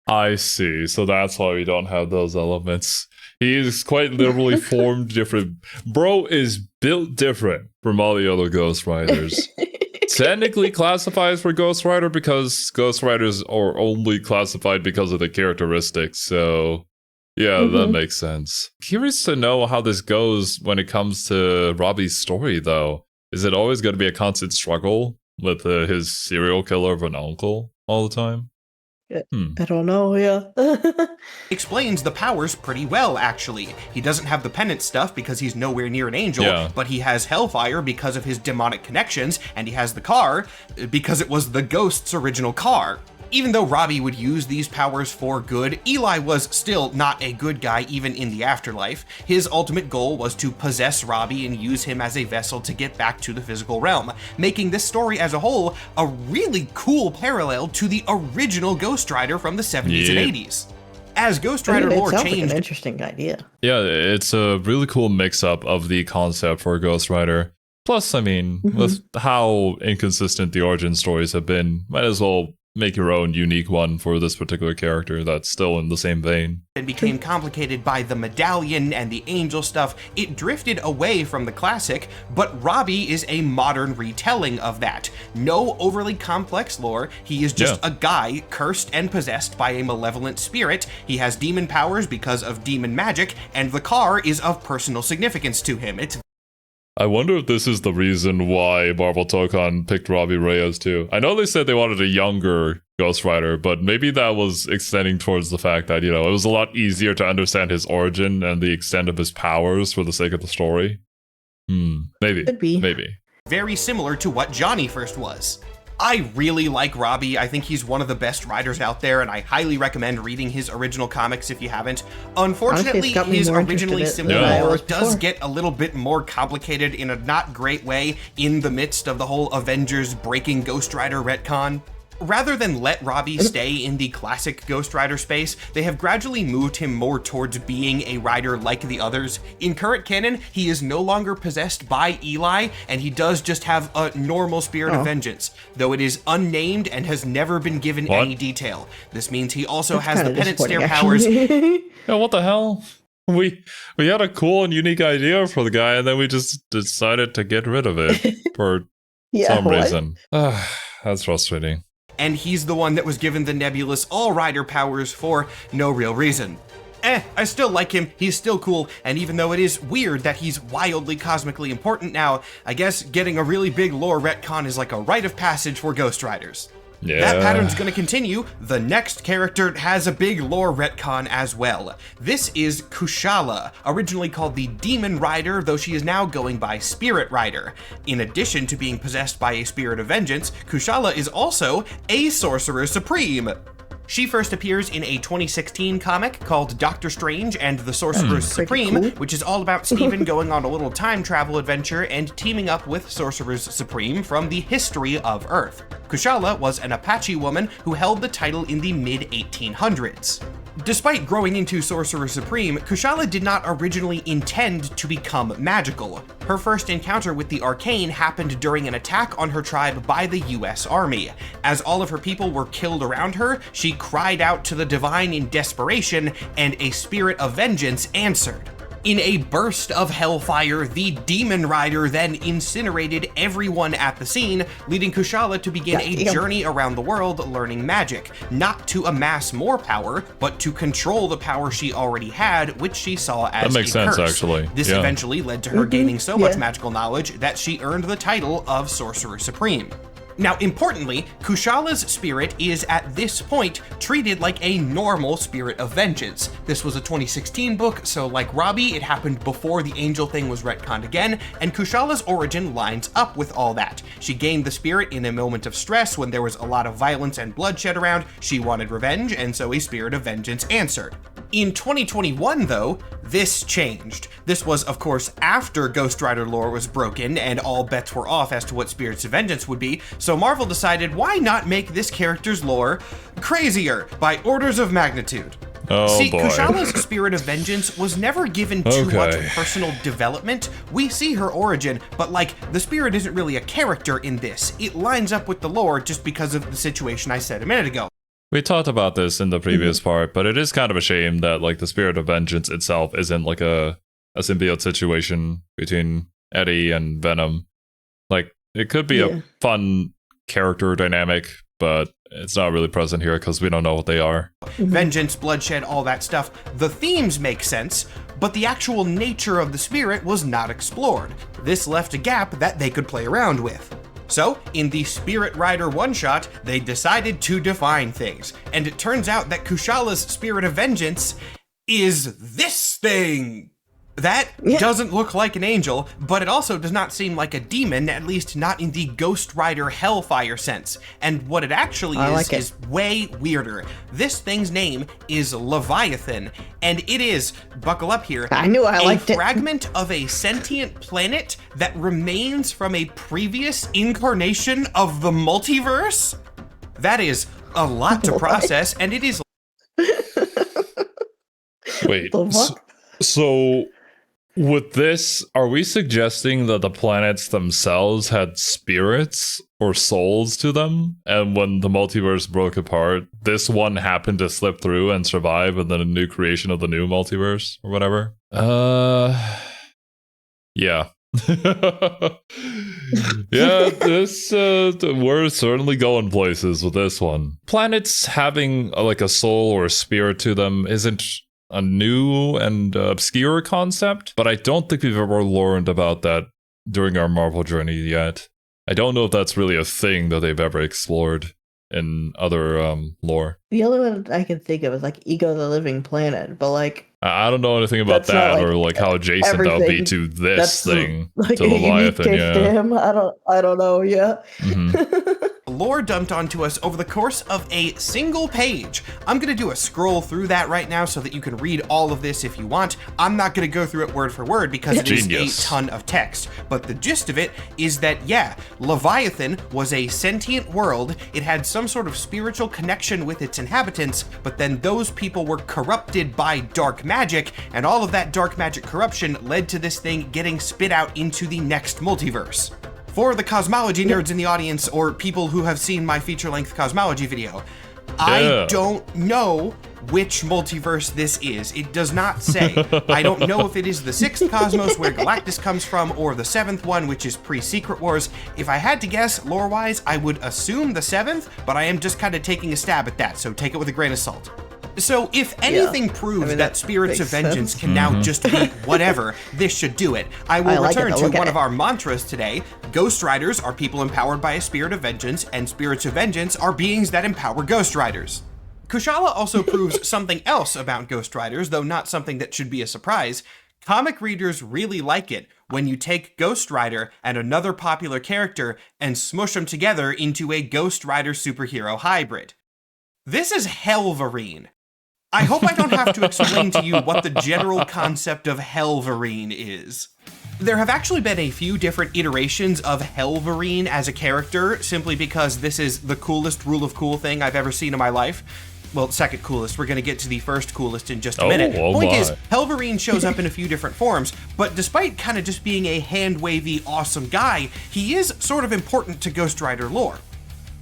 I see, so that's why we don't have those elements. He is quite literally formed different. Bro is built different from all the other Ghost Riders. Technically classifies for Ghost Rider because Ghost Riders are only classified because of the characteristics. So, yeah, that makes sense. Curious to know how this goes when it comes to Robbie's story, though. Is it always going to be a constant struggle with his serial killer of an uncle all the time? I don't know, yeah. Explains the powers pretty well, actually. He doesn't have the penance stuff because he's nowhere near an angel, but he has Hellfire because of his demonic connections, and he has the car because it was the Ghost's original car. Even though Robbie would use these powers for good, Eli was still not a good guy even in the afterlife. His ultimate goal was to possess Robbie and use him as a vessel to get back to the physical realm, making this story as a whole a really cool parallel to the original Ghost Rider from the 70s and 80s. As Ghost Rider lore changed... Like an interesting idea. Yeah, it's a really cool mix-up of the concept for Ghost Rider. Plus, I mean, with how inconsistent the origin stories have been, might as well make your own unique one for this particular character that's still in the same vein. It became complicated by the medallion and the angel stuff. It drifted away from the classic, but Robbie is a modern retelling of that. No overly complex lore. He is just a guy cursed and possessed by a malevolent spirit. He has demon powers because of demon magic, and the car is of personal significance to him. I wonder if this is the reason why Marvel Tokon picked Robbie Reyes too. I know they said they wanted a younger Ghost Rider, but maybe that was extending towards the fact that, you know, it was a lot easier to understand his origin and the extent of his powers for the sake of the story. Maybe. Could be. Maybe. Very similar to what Johnny first was. I really like Robbie. I think he's one of the best writers out there, and I highly recommend reading his original comics if you haven't. Unfortunately, his originally similar lore does get a little bit more complicated in a not great way in the midst of the whole Avengers breaking Ghost Rider retcon. Rather than let Robbie stay in the classic Ghost Rider space, they have gradually moved him more towards being a rider like the others. In current canon, he is no longer possessed by Eli, and he does just have a normal spirit of vengeance, though it is unnamed and has never been given any detail. This means he also has the penance stare powers. Yeah, what the hell? We had a cool and unique idea for the guy, and then we just decided to get rid of it for some reason. That's frustrating. And he's the one that was given the nebulous all-rider powers for no real reason. I still like him, he's still cool, and even though it is weird that he's wildly cosmically important now, I guess getting a really big lore retcon is like a rite of passage for Ghost Riders. Yeah. That pattern's gonna continue. The next character has a big lore retcon as well. This is Kushala, originally called the Demon Rider, though she is now going by Spirit Rider. In addition to being possessed by a spirit of vengeance, Kushala is also a Sorcerer Supreme. She first appears in a 2016 comic called Doctor Strange and the Sorcerer Supreme, which is all about Steven going on a little time travel adventure and teaming up with Sorcerers Supreme from the history of Earth. Kushala was an Apache woman who held the title in the mid-1800s. Despite growing into Sorcerer Supreme, Kushala did not originally intend to become magical. Her first encounter with the arcane happened during an attack on her tribe by the US Army. As all of her people were killed around her, she cried out to the divine in desperation, and a spirit of vengeance answered. In a burst of hellfire, the Demon Rider then incinerated everyone at the scene, leading Kushala to begin a journey around the world learning magic, not to amass more power, but to control the power she already had, which she saw as that makes sense, actually. This eventually led to her gaining so much magical knowledge that she earned the title of Sorcerer Supreme. Now, importantly, Kushala's spirit is at this point treated like a normal spirit of vengeance. This was a 2016 book, so like Robbie, it happened before the angel thing was retconned again, and Kushala's origin lines up with all that. She gained the spirit in a moment of stress when there was a lot of violence and bloodshed around. She wanted revenge, and so a spirit of vengeance answered. In 2021, though, this changed. This was, of course, after Ghost Rider lore was broken and all bets were off as to what Spirits of Vengeance would be, so Marvel decided why not make this character's lore crazier by orders of magnitude. See, Kushala's Spirit of Vengeance was never given too much personal development. We see her origin, but like, the spirit isn't really a character in this. It lines up with the lore just because of the situation I said a minute ago. We talked about this in the previous part, but it is kind of a shame that like the Spirit of Vengeance itself isn't like a symbiote situation between Eddie and Venom. Like it could be a fun character dynamic, but it's not really present here because we don't know what they are. Vengeance, bloodshed, all that stuff. The themes make sense, but the actual nature of the spirit was not explored. This left a gap that they could play around with. So, in the Spirit Rider one-shot, they decided to define things. And it turns out that Kushal's Spirit of Vengeance is this thing! That doesn't look like an angel, but it also does not seem like a demon, at least not in the Ghost Rider Hellfire sense. And what it actually is way weirder. This thing's name is Leviathan, and it is, buckle up here, I knew I liked it. A fragment of a sentient planet that remains from a previous incarnation of the multiverse? That is a lot to process, and it is... Wait, so with this, are we suggesting that the planets themselves had spirits or souls to them? And when the multiverse broke apart, this one happened to slip through and survive, and then a new creation of the new multiverse or whatever? Yeah. Yeah, this we're certainly going places with this one. Planets having like a soul or a spirit to them isn't a new and obscure concept, but I don't think we've ever learned about that during our Marvel journey yet. I don't know if that's really a thing that they've ever explored in other lore. The only one I can think of is like Ego the Living Planet, but like I don't know anything about that, or like how adjacent that would be to this thing, like to Leviathan. Yeah, to him. I don't know. Yeah. Mm-hmm. Lore dumped onto us over the course of a single page. I'm gonna do a scroll through that right now so that you can read all of this if you want. I'm not gonna go through it word for word because it is a ton of text, but the gist of it is that, yeah, Leviathan was a sentient world. It had some sort of spiritual connection with its inhabitants, but then those people were corrupted by dark magic, and all of that dark magic corruption led to this thing getting spit out into the next multiverse. For the cosmology nerds in the audience, or people who have seen my feature-length cosmology video, I don't know which multiverse this is. It does not say. I don't know if it is the 6th cosmos where Galactus comes from, or the 7th one, which is pre-Secret Wars. If I had to guess, lore-wise, I would assume the 7th, but I am just kind of taking a stab at that, so take it with a grain of salt. So if anything proves that Spirits of Vengeance can now just be whatever, this should do it. I will return to one of our mantras today. Ghost Riders are people empowered by a Spirit of Vengeance, and Spirits of Vengeance are beings that empower Ghost Riders. Kushala also proves something else about Ghost Riders, though not something that should be a surprise. Comic readers really like it when you take Ghost Rider and another popular character and smush them together into a Ghost Rider superhero hybrid. This is Helverine. I hope I don't have to explain to you what the general concept of Helverine is. There have actually been a few different iterations of Helverine as a character, simply because this is the coolest rule of cool thing I've ever seen in my life. Well, second coolest. We're going to get to the first coolest in just a minute. Point is, Helverine shows up in a few different forms, but despite kind of just being a hand-wavy, awesome guy, he is sort of important to Ghost Rider lore.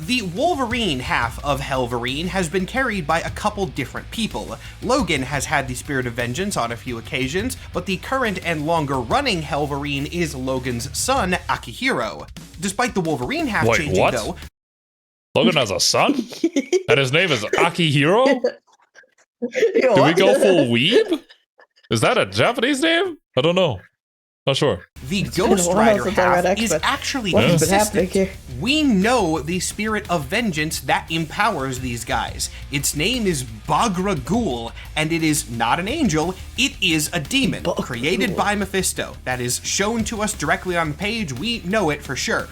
The Wolverine half of Helverine has been carried by a couple different people. Logan has had the Spirit of Vengeance on a few occasions, but the current and longer-running Helverine is Logan's son, Akihiro. Despite the Wolverine half changing, though... Logan has a son? And his name is Akihiro? Do we go full weeb? Is that a Japanese name? I don't know. Not sure. The Ghost Rider half is actually consistent. We know the Spirit of Vengeance that empowers these guys. Its name is Bagra Ghul, and it is not an angel, it is a demon, created by Mephisto. That is shown to us directly on the page, we know it for sure.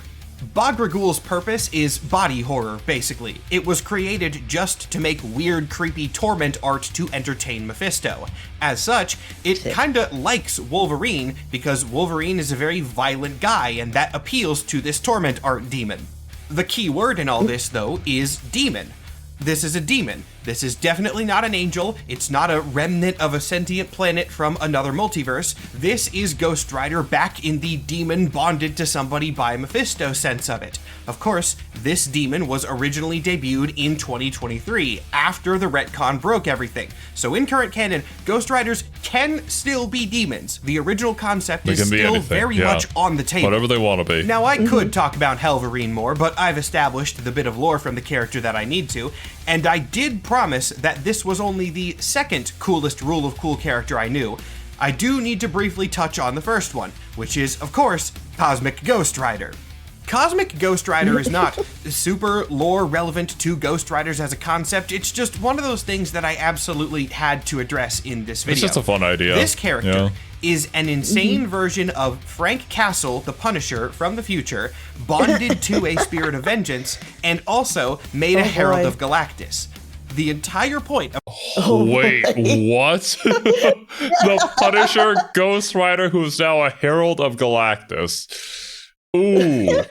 Bagra Ghul's purpose is body horror, basically. It was created just to make weird, creepy torment art to entertain Mephisto. As such, it kinda likes Wolverine, because Wolverine is a very violent guy, and that appeals to this torment art demon. The key word in all this, though, is demon. This is a demon. This is definitely not an angel. It's not a remnant of a sentient planet from another multiverse. This is Ghost Rider back in the demon bonded to somebody by Mephisto sense of it. Of course, this demon was originally debuted in 2023, after the retcon broke everything. So in current canon, Ghost Riders can still be demons. The original concept is still very much on the table. Whatever they want to be. Now, I could talk about Helverine more, but I've established the bit of lore from the character that I need to, and I did promise that this was only the second coolest rule of cool character I knew. I do need to briefly touch on the first one, which is, of course, Cosmic Ghost Rider. Cosmic Ghost Rider is not super lore relevant to Ghost Riders as a concept. It's just one of those things that I absolutely had to address in this video. It's just a fun idea. This character is an insane version of Frank Castle, the Punisher from the future, bonded to a spirit of vengeance, and also made a Herald of Galactus. The entire point of— Wait, what? The Punisher Ghost Rider who's now a Herald of Galactus. Ooh,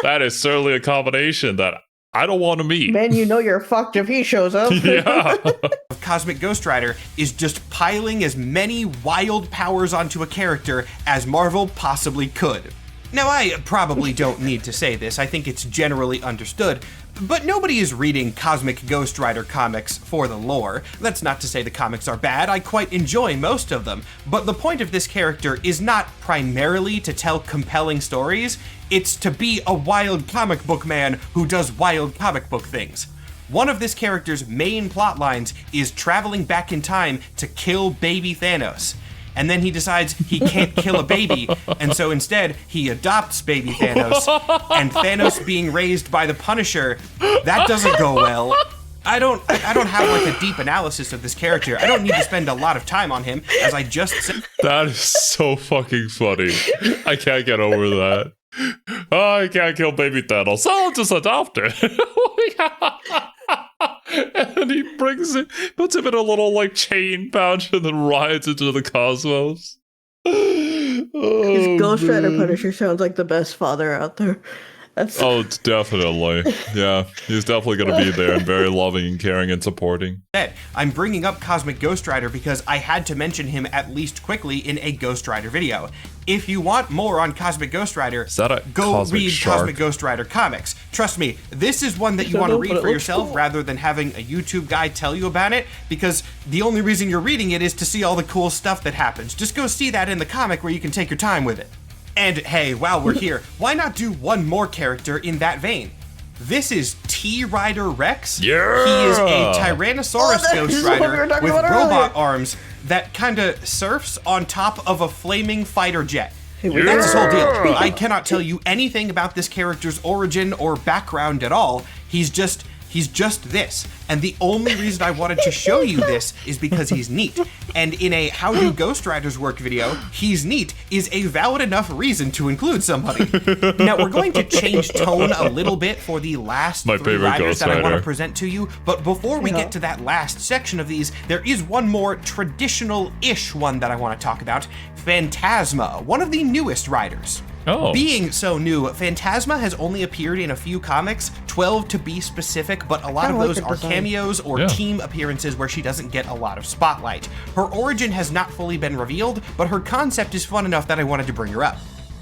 that is certainly a combination that I don't want to meet. Man, you know you're fucked if he shows up. Yeah. Cosmic Ghost Rider is just piling as many wild powers onto a character as Marvel possibly could. Now, I probably don't need to say this, I think it's generally understood, but nobody is reading Cosmic Ghost Rider comics for the lore. That's not to say the comics are bad, I quite enjoy most of them, but the point of this character is not primarily to tell compelling stories, it's to be a wild comic book man who does wild comic book things. One of this character's main plot lines is traveling back in time to kill baby Thanos. And then he decides he can't kill a baby, and so instead he adopts baby Thanos, and Thanos being raised by the Punisher, that doesn't go well. I don't have like a deep analysis of this character. I don't need to spend a lot of time on him, as I just said. That is so fucking funny. I can't get over that. Oh, I can't kill baby Thanos, so I'll just adopt it. And he brings it, puts him in a little like chain pouch and then rides into the cosmos. His Ghost Rider Punisher sounds like the best father out there. Oh, definitely. Yeah, he's definitely going to be there and very loving and caring and supporting. I'm bringing up Cosmic Ghost Rider because I had to mention him at least quickly in a Ghost Rider video. If you want more on Cosmic Ghost Rider, go read Cosmic Ghost Rider comics. Trust me, this is one that you want to read for yourself rather than having a YouTube guy tell you about it, because the only reason you're reading it is to see all the cool stuff that happens. Just go see that in the comic where you can take your time with it. And hey, while we're here, why not do one more character in that vein? This is T-Rider Rex. Yeah! He is a Tyrannosaurus Ghost Rider with robot arms that kinda surfs on top of a flaming fighter jet. That's his whole deal. I cannot tell you anything about this character's origin or background at all. He's just this. And the only reason I wanted to show you this is because he's neat. And in a How Do Ghost Riders Work video, he's neat is a valid enough reason to include somebody. Now, we're going to change tone a little bit for the last three riders that I want to present to you. But before we get to that last section of these, there is one more traditional-ish one that I want to talk about. Phantasma, one of the newest riders. Oh. Being so new, Phantasma has only appeared in a few comics, 12 to be specific, but a lot of those are cameos or team appearances where she doesn't get a lot of spotlight. Her origin has not fully been revealed, but her concept is fun enough that I wanted to bring her up.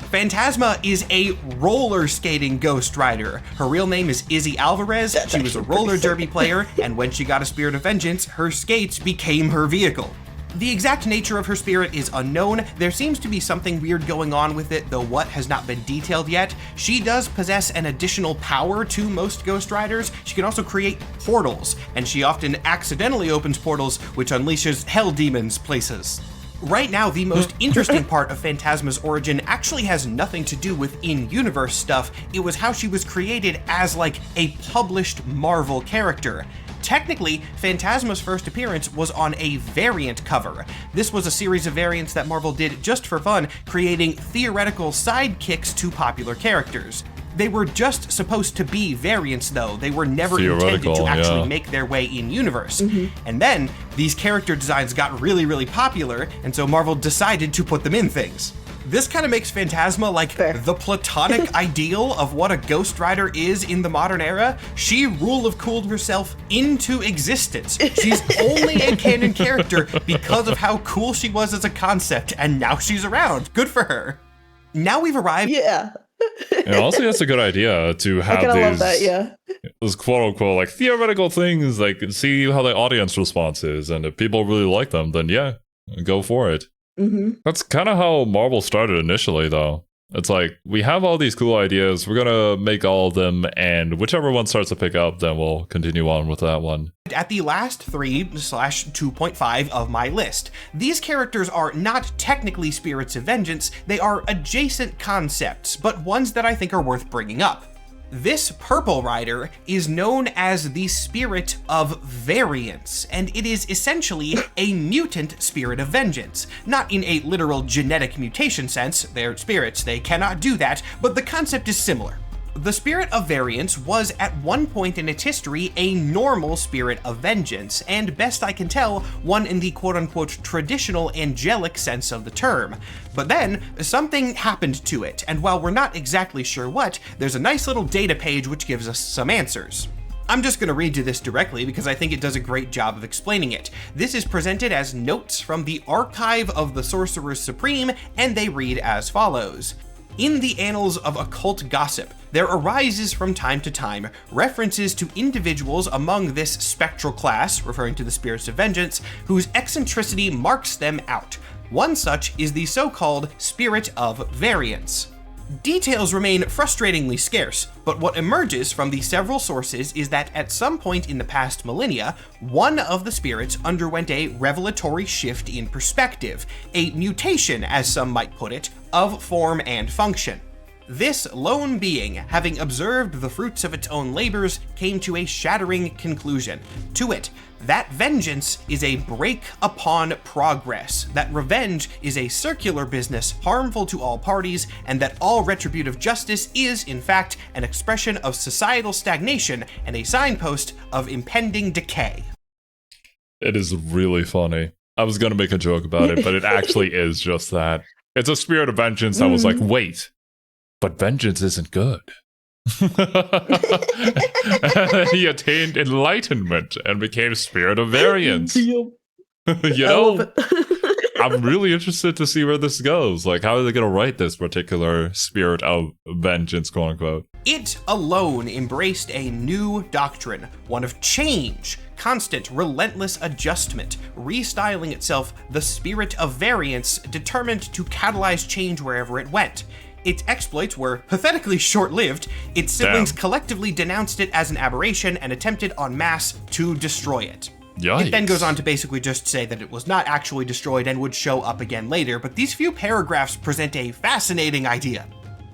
Phantasma is a roller skating Ghost Rider. Her real name is Izzy Alvarez. She was a roller derby player, and when she got a Spirit of Vengeance, her skates became her vehicle. The exact nature of her spirit is unknown. There seems to be something weird going on with it, though what has not been detailed yet. She does possess an additional power to most Ghost Riders. She can also create portals, and she often accidentally opens portals, which unleashes hell demons places. Right now, the most interesting part of Phantasma's origin actually has nothing to do with in-universe stuff. It was how she was created as like a published Marvel character. Technically, Phantasma's first appearance was on a variant cover. This was a series of variants that Marvel did just for fun, creating theoretical sidekicks to popular characters. They were just supposed to be variants, though. They were never intended to actually make their way in-universe. And then, these character designs got really, really popular, and so Marvel decided to put them in things. This kind of makes Phantasma like Fair. the platonic ideal of what a Ghost Rider is in the modern era. She rule of cooled herself into existence. She's only a canon character because of how cool she was as a concept, and now she's around. Good for her. Now we've arrived. Yeah. And also, that's a good idea to have I kind of love that, these, yeah. those quote unquote like theoretical things, like see how the audience response is, and if people really like them, then yeah, go for it. Mm-hmm. That's kind of how Marvel started initially, though. It's like, we have all these cool ideas, we're gonna make all of them, and whichever one starts to pick up, then we'll continue on with that one. At the last 3/2.5 of my list. These characters are not technically spirits of vengeance, they are adjacent concepts, but ones that I think are worth bringing up. This purple rider is known as the Spirit of Variance, and it is essentially a mutant spirit of vengeance. Not in a literal genetic mutation sense, they're spirits, they cannot do that, but the concept is similar. The Spirit of Variance was at one point in its history a normal spirit of vengeance, and best I can tell, one in the quote-unquote traditional angelic sense of the term. But then, something happened to it, and while we're not exactly sure what, there's a nice little data page which gives us some answers. I'm just going to read you this directly because I think it does a great job of explaining it. This is presented as notes from the Archive of the Sorcerer Supreme, and they read as follows. In the annals of occult gossip, there arises from time to time references to individuals among this spectral class, referring to the spirits of vengeance, whose eccentricity marks them out. One such is the so-called Spirit of Variance. Details remain frustratingly scarce, but what emerges from the several sources is that at some point in the past millennia, one of the spirits underwent a revelatory shift in perspective, a mutation, as some might put it, of form and function. This lone being, having observed the fruits of its own labors, came to a shattering conclusion. To it, that vengeance is a brake upon progress, that revenge is a circular business harmful to all parties, and that all retributive justice is, in fact, an expression of societal stagnation and a signpost of impending decay. It is really funny. I was gonna make a joke about it, but it actually is just that. It's a spirit of vengeance that was like, wait, but vengeance isn't good. He attained enlightenment and became Spirit of Variance. You know, I'm really interested to see where this goes. Like, how are they going to write this particular Spirit of Vengeance, quote unquote? It alone embraced a new doctrine, one of change, constant, relentless adjustment, restyling itself the Spirit of Variance, determined to catalyze change wherever it went. Its exploits were pathetically short-lived. Its siblings collectively denounced it as an aberration and attempted en masse to destroy it. Yikes. It then goes on to basically just say that it was not actually destroyed and would show up again later, but these few paragraphs present a fascinating idea.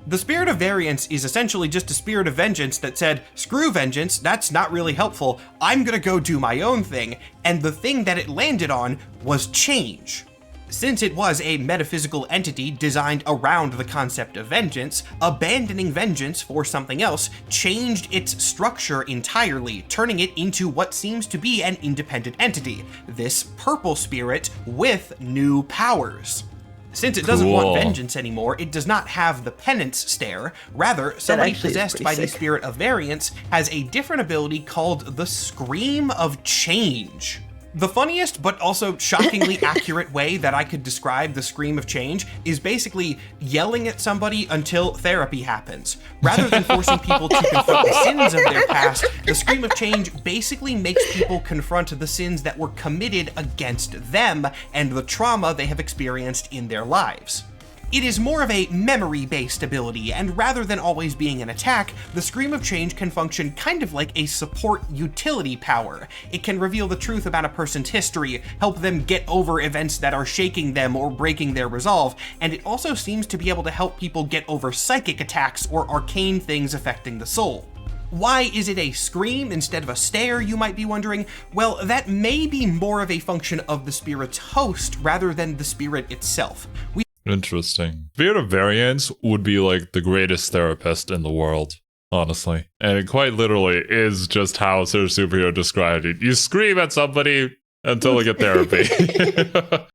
The Spirit of Variance is essentially just a spirit of vengeance that said, screw vengeance, that's not really helpful, I'm gonna go do my own thing, and the thing that it landed on was change. Since it was a metaphysical entity designed around the concept of vengeance, abandoning vengeance for something else changed its structure entirely, turning it into what seems to be an independent entity, this purple spirit with new powers. Since it doesn't want vengeance anymore, it does not have the penance stare. Rather, somebody possessed by the Spirit of Variance has a different ability called the Scream of Change. The funniest but also shockingly accurate way that I could describe the Scream of Change is basically yelling at somebody until therapy happens. Rather than forcing people to confront the sins of their past, the Scream of Change basically makes people confront the sins that were committed against them and the trauma they have experienced in their lives. It is more of a memory-based ability, and rather than always being an attack, the Scream of Change can function kind of like a support utility power. It can reveal the truth about a person's history, help them get over events that are shaking them or breaking their resolve, and it also seems to be able to help people get over psychic attacks or arcane things affecting the soul. Why is it a scream instead of a stare, you might be wondering? Well, that may be more of a function of the spirit's host rather than the spirit itself. Interesting. Spirit of Variance would be like the greatest therapist in the world, honestly. And it quite literally is just how Sir Superhero described it. You scream at somebody, until I get therapy.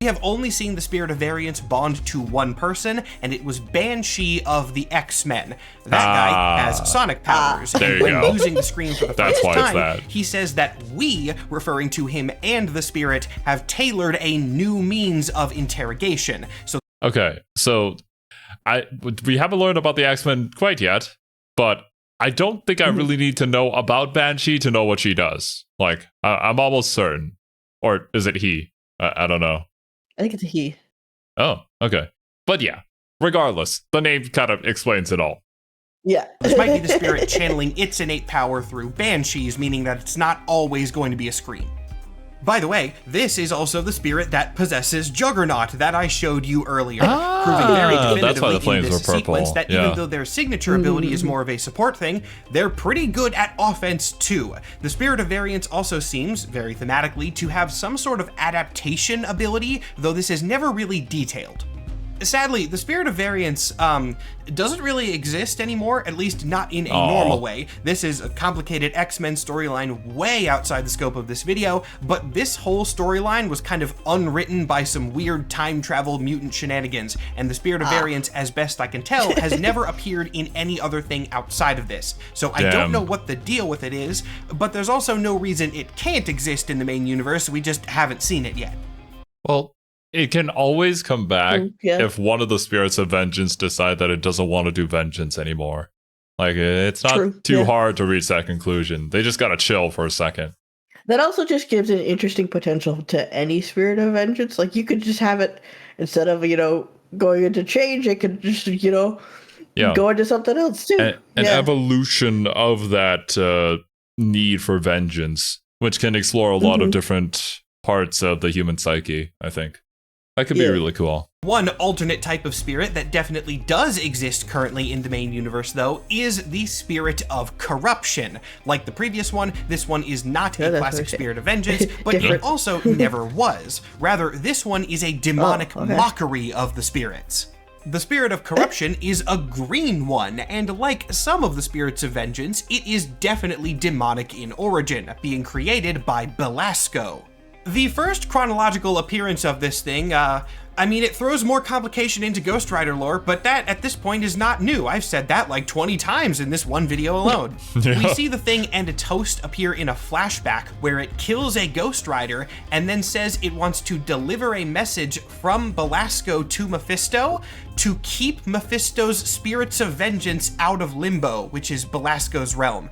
We have only seen the spirit of variance bond to one person, and it was Banshee of the X-Men. That guy has sonic powers, There and you when go. using the screen for the That's first why it's time, that. he says that we, referring to him and the spirit, have tailored a new means of interrogation. So Okay, so we haven't learned about the X-Men quite yet, but I don't think I really need to know about Banshee to know what she does. Like, I'm almost certain. Or is it he? I don't know. I think it's a he. Oh, okay. But yeah, regardless, the name kind of explains it all. Yeah. this might be the spirit channeling its innate power through banshees, meaning that it's not always going to be a scream. By the way, this is also the spirit that possesses Juggernaut that I showed you earlier, proving very that's why the definitively flames in this were purple. sequence that Yeah. even though their signature ability is more of a support thing, they're pretty good at offense too. The spirit of variance also seems, very thematically, to have some sort of adaptation ability, though this is never really detailed. Sadly, the spirit of variance doesn't really exist anymore, at least not in a normal way. This is a complicated X-Men storyline way outside the scope of this video, but this whole storyline was kind of unwritten by some weird time travel mutant shenanigans, and the spirit of variance, as best I can tell, has never appeared in any other thing outside of this. So I don't know what the deal with it is, but there's also no reason it can't exist in the main universe, we just haven't seen it yet. Well, it can always come back Yeah. if one of the spirits of vengeance decide that it doesn't want to do vengeance anymore. Like, it's not True, too yeah. hard to reach that conclusion. They just gotta chill for a second. That also just gives an interesting potential to any spirit of vengeance. Like, you could just have it, instead of, going into change, it could just, Yeah. go into something else too. An Yeah. evolution of that need for vengeance, which can explore a lot of different parts of the human psyche, I think. That could be Yeah. really cool. One alternate type of spirit that definitely does exist currently in the main universe, though, is the spirit of corruption. Like the previous one, this one is not a that's classic okay. spirit of vengeance, but it Different. also never was. Rather, this one is a demonic okay. mockery of the spirits. The spirit of corruption is a green one, and like some of the spirits of vengeance, it is definitely demonic in origin, being created by Belasco. The first chronological appearance of this thing, it throws more complication into Ghost Rider lore, but that, at this point, is not new. I've said that like 20 times in this one video alone. We see the thing and its host appear in a flashback where it kills a Ghost Rider and then says it wants to deliver a message from Belasco to Mephisto to keep Mephisto's spirits of vengeance out of Limbo, which is Belasco's realm.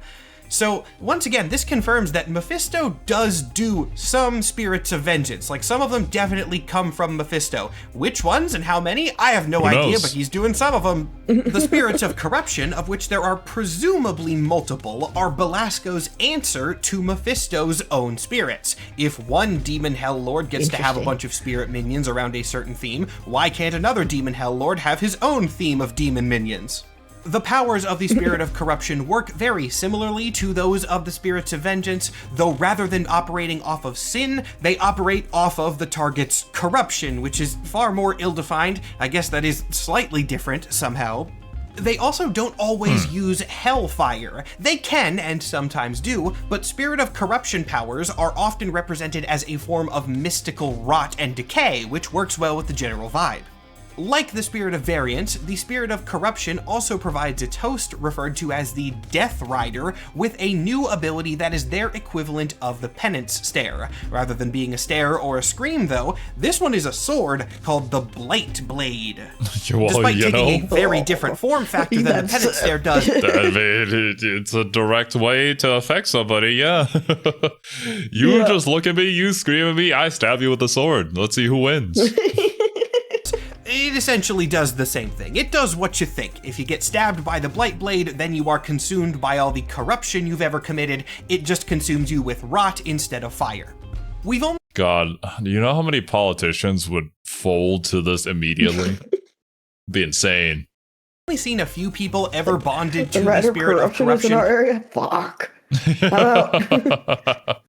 So, once again, this confirms that Mephisto does do some spirits of vengeance. Like, some of them definitely come from Mephisto. Which ones and how many? I have no idea, knows? but he's doing some of them. The spirits of corruption, of which there are presumably multiple, are Belasco's answer to Mephisto's own spirits. If one demon hell lord gets to have a Interesting. bunch of spirit minions around a certain theme, why can't another demon hell lord have his own theme of demon minions? The powers of the spirit of corruption work very similarly to those of the spirits of vengeance, though rather than operating off of sin, they operate off of the target's corruption, which is far more ill-defined. I guess that is slightly different somehow. They also don't always use hellfire. They can, and sometimes do, but spirit of corruption powers are often represented as a form of mystical rot and decay, which works well with the general vibe. Like the spirit of variance, the spirit of corruption also provides its host, referred to as the Death Rider, with a new ability that is their equivalent of the Penance Stare. Rather than being a stare or a scream, though, this one is a sword called the Blight Blade. Well, Despite you taking know, a very different form factor than the That's- Penance Stare does, it's a direct way to affect somebody, yeah. You Yeah. just look at me, you scream at me, I stab you with a sword. Let's see who wins. it essentially does the same thing. It does what you think. If you get stabbed by the Blight Blade, then you are consumed by all the corruption you've ever committed. It just consumes you with rot instead of fire. We've only God, do you know how many politicians would fold to this immediately? Be insane. seen a few people ever bonded to The the rat of spirit of corruption is in corruption. our area? Fuck. I'm out.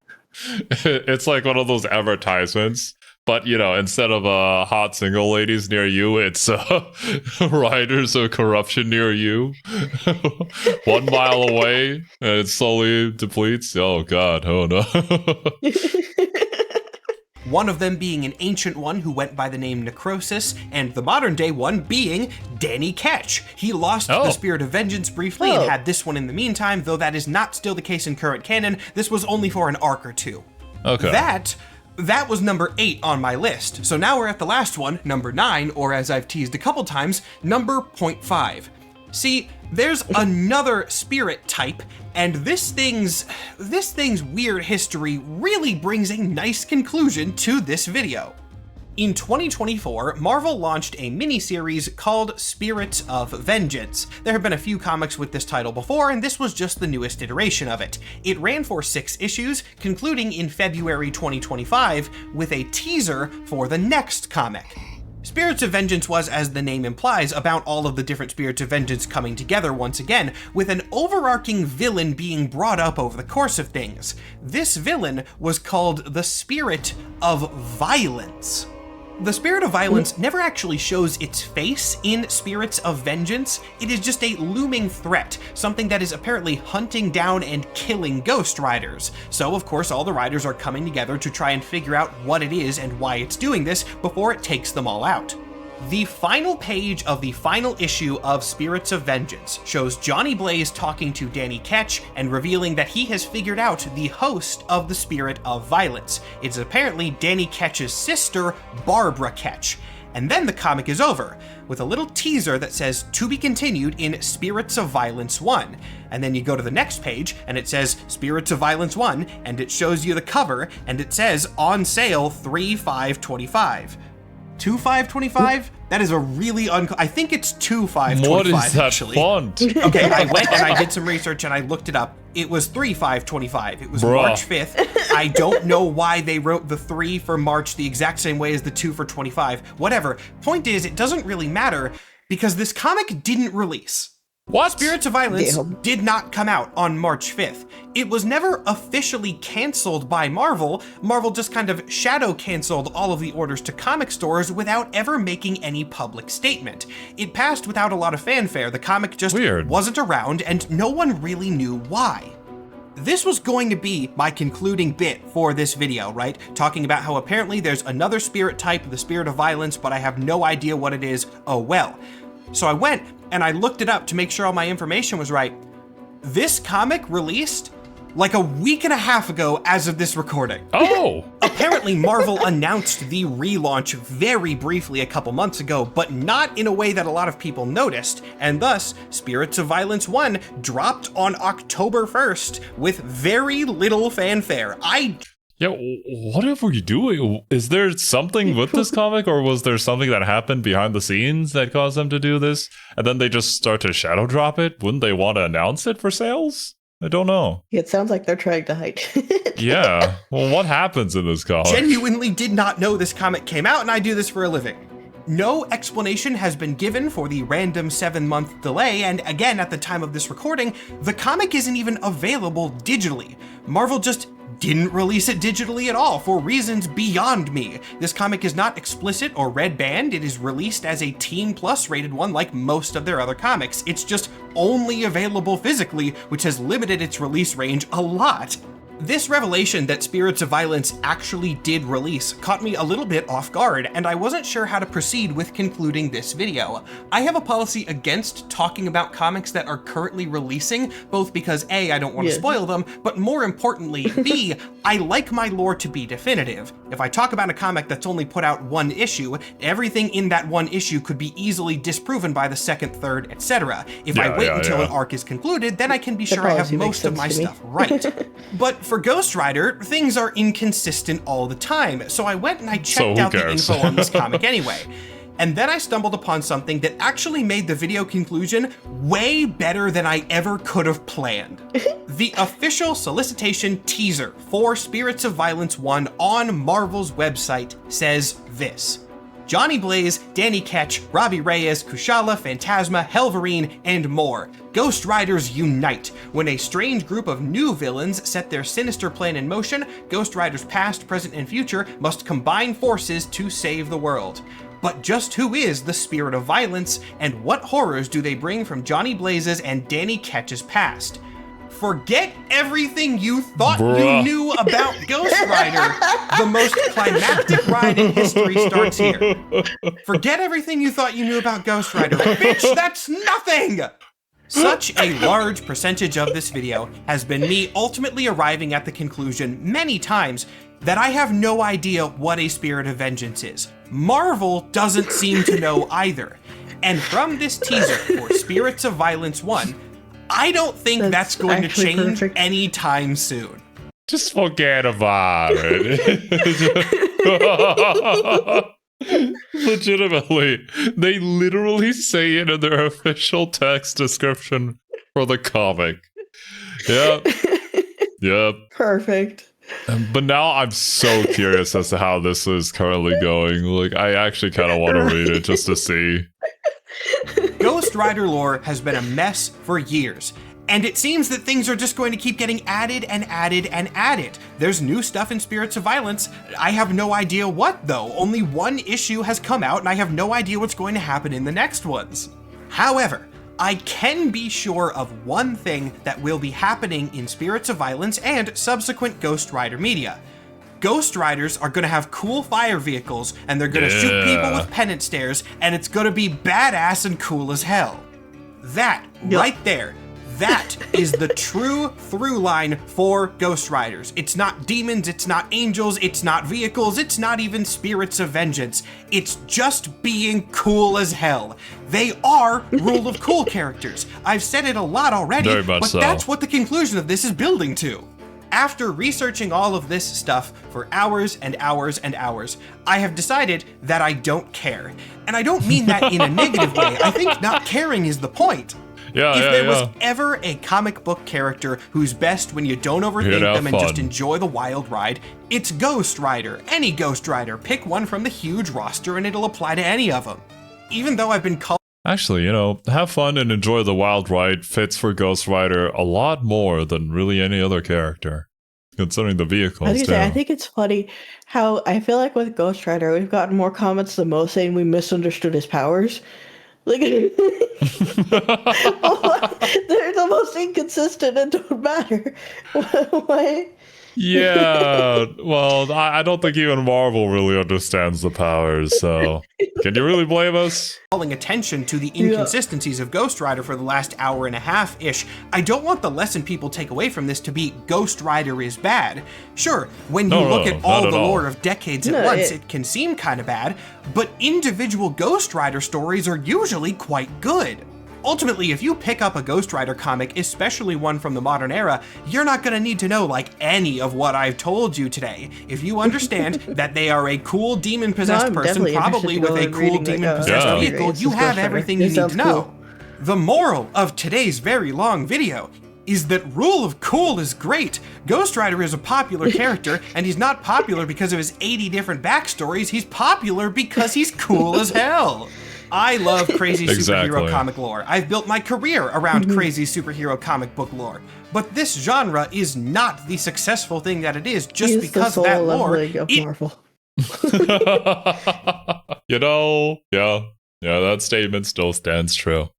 It's like one of those advertisements, but instead of hot single ladies near you, it's riders of corruption near you. 1 mile away, and it slowly depletes. Oh God, oh no. one of them being an ancient one who went by the name Necrosis, and the modern day one being Danny Ketch. He lost the Spirit of Vengeance briefly and had this one in the meantime, though that is not still the case in current canon. This was only for an arc or two. Okay. That was number 8 on my list. So now we're at the last one, number 9, or as I've teased a couple times, number 0.5. See, there's another spirit type, and this thing's weird history really brings a nice conclusion to this video. In 2024, Marvel launched a miniseries called Spirits of Vengeance. There have been a few comics with this title before, and this was just the newest iteration of it. It ran for 6 issues, concluding in February 2025 with a teaser for the next comic. Spirits of Vengeance was, as the name implies, about all of the different Spirits of Vengeance coming together once again, with an overarching villain being brought up over the course of things. This villain was called the Spirit of Violence. The Spirit of Violence never actually shows its face in Spirits of Vengeance. It is just a looming threat, something that is apparently hunting down and killing Ghost Riders. So, of course, all the riders are coming together to try and figure out what it is and why it's doing this before it takes them all out. The final page of the final issue of Spirits of Vengeance shows Johnny Blaze talking to Danny Ketch and revealing that he has figured out the host of the Spirit of Violence. It's apparently Danny Ketch's sister, Barbara Ketch. And then the comic is over, with a little teaser that says, "To be continued in Spirits of Violence 1. And then you go to the next page, and it says, Spirits of Violence 1, and it shows you the cover, and it says, on sale, 3/5/25. 2/5/25? That is a really I think it's 2/5/25. What is that actually. font? Okay, I went and I did some research and I looked it up. It was 3/5/25. It was March 5th. I don't know why they wrote the 3 for March the exact same way as the 2 for 25. Whatever. Point is, it doesn't really matter because this comic didn't release. What? Spirits of Violence did not come out on March 5th. It was never officially canceled by Marvel. Marvel just kind of shadow canceled all of the orders to comic stores without ever making any public statement. It passed without a lot of fanfare. The comic just wasn't around and no one really knew why. This was going to be my concluding bit for this video, right? Talking about how apparently there's another spirit type, the Spirit of Violence, but I have no idea what it is. Oh well. So I went and I looked it up to make sure all my information was right. This comic released like a week and a half ago as of this recording. Oh! Apparently Marvel announced the relaunch very briefly a couple months ago, but not in a way that a lot of people noticed, and thus Spirits of Violence 1 dropped on October 1st with very little fanfare. Yeah, what were you doing? Is there something with this comic, or was there something that happened behind the scenes that caused them to do this? And then they just start to shadow drop it? Wouldn't they want to announce it for sales? I don't know. It sounds like they're trying to hide it. Yeah. Well, what happens in this comic? Genuinely did not know this comic came out, and I do this for a living. No explanation has been given for the random 7-month delay, and again, at the time of this recording, the comic isn't even available digitally. Marvel just didn't release it digitally at all for reasons beyond me. This comic is not explicit or red banned. It is released as a Teen Plus rated one like most of their other comics. It's just only available physically, which has limited its release range a lot. This revelation that Spirits of Violence actually did release caught me a little bit off guard, and I wasn't sure how to proceed with concluding this video. I have a policy against talking about comics that are currently releasing, both because A, I don't want to spoil them, but more importantly, B, I like my lore to be definitive. If I talk about a comic that's only put out 1 issue, everything in that 1 issue could be easily disproven by the 2nd, 3rd, etc. If I wait until an arc is concluded, then I can be sure I have most of my stuff right. But for Ghost Rider, things are inconsistent all the time, so I went and I checked out the info on this comic anyway. And then I stumbled upon something that actually made the video conclusion way better than I ever could have planned. The official solicitation teaser for Spirits of Violence 1 on Marvel's website says this: Johnny Blaze, Danny Ketch, Robbie Reyes, Kushala, Phantasma, Helverine, and more. Ghost Riders unite. When a strange group of new villains set their sinister plan in motion, Ghost Riders past, present, and future must combine forces to save the world. But just who is the Spirit of Violence, and what horrors do they bring from Johnny Blaze's and Danny Ketch's past? Forget everything you thought you Bruh. knew about Ghost Rider. The most climactic ride in history starts here. Forget everything you thought you knew about Ghost Rider. Bitch, that's nothing! Such a large percentage of this video has been me ultimately arriving at the conclusion many times that I have no idea what a Spirit of Vengeance is. Marvel doesn't seem to know either. And from this teaser for Spirits of Violence 1, I don't think that's going to actually change perfect. anytime soon. Just forget about it. Legitimately, they literally say it in their official text description for the comic. Yep. Yep. Perfect. But now I'm so curious as to how this is currently going. Like, I actually kind of want to read it just to see. Ghost Rider lore has been a mess for years, and it seems that things are just going to keep getting added and added and added. There's new stuff in Spirits of Violence. I have no idea what, though. Only one issue has come out, and I have no idea what's going to happen in the next ones. However, I can be sure of one thing that will be happening in Spirits of Violence and subsequent Ghost Rider media. Ghost Riders are gonna have cool fire vehicles, and they're gonna shoot people with penance stairs, and it's gonna be badass and cool as hell. That, right there, that is the true through line for Ghost Riders. It's not demons, it's not angels, it's not vehicles, it's not even Spirits of Vengeance. It's just being cool as hell. They are Rule of Cool characters. I've said it a lot already, Very much but so. that's what the conclusion of this is building to. After researching all of this stuff for hours and hours and hours, I have decided that I don't care. And I don't mean that in a negative way. I think not caring is the point. Yeah, If yeah, there yeah. was ever a comic book character who's best when you don't overthink You'd have them and just fun. enjoy the wild ride, it's Ghost Rider. Any Ghost Rider. Pick one from the huge roster and it'll apply to any of them. Even though I've been called Actually, you know, have fun and enjoy the wild ride fits for Ghost Rider a lot more than really any other character, considering the I vehicles was too. gonna say, I think it's funny how I feel like with Ghost Rider, we've gotten more comments than most saying we misunderstood his powers. Like, they're the most inconsistent and don't matter. Why? Yeah, well, I don't think even Marvel really understands the powers, so can you really blame us? calling attention to the inconsistencies of Ghost Rider for the last hour and a half-ish. I don't want the lesson people take away from this to be Ghost Rider is bad. Sure, when you look at all not the at all. lore of decades at once, it can seem kind of bad, but individual Ghost Rider stories are usually quite good. Ultimately, if you pick up a Ghost Rider comic, especially one from the modern era, you're not going to need to know, like, any of what I've told you today. If you understand that they are a cool demon-possessed I'm person, definitely probably interested to with go a and cool reading the demon-possessed Yeah. vehicle, It's you just have Ghost Rider. everything It you need sounds to know. The moral of today's very long video is that Rule of Cool is great. Ghost Rider is a popular character, and he's not popular because of his 80 different backstories. He's popular because he's cool as hell. I love crazy Exactly. superhero comic lore. I've built my career around crazy superhero comic book lore. But this genre is not the successful thing that it is just He's because the of that soul lore. leveling of It Marvel. You know, yeah, that statement still stands true.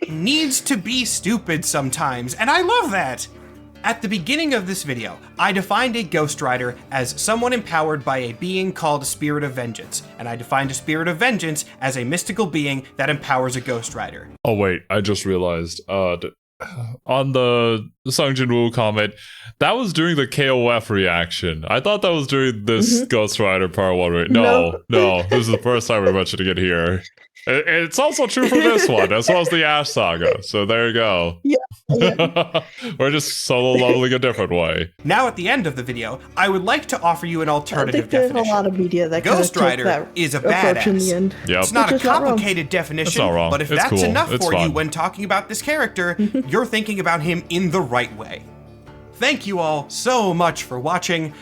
needs to be stupid sometimes, and I love that. At the beginning of this video, I defined a Ghost Rider as someone empowered by a being called a Spirit of Vengeance, and I defined a Spirit of Vengeance as a mystical being that empowers a Ghost Rider. Oh wait, I just realized. On the Sung Jin Woo comment, that was during the KOF reaction. I thought that was during this Ghost Rider Part 1. No, this is the first time we're mentioning it here. It's also true for this one, as well as the Ash Saga. So there you go. Yeah. We're just solo leveling a different way. Now at the end of the video, I would like to offer you an I alternative think there's a definition. lot of media that kind of Ghost took Rider that is a approach in badass. the end. Yep. It's not Which a is not wrong. complicated definition, It's not wrong. but if It's that's cool. enough It's for you fun. when talking about this character, you're thinking about him in the right way. Thank you all so much for watching.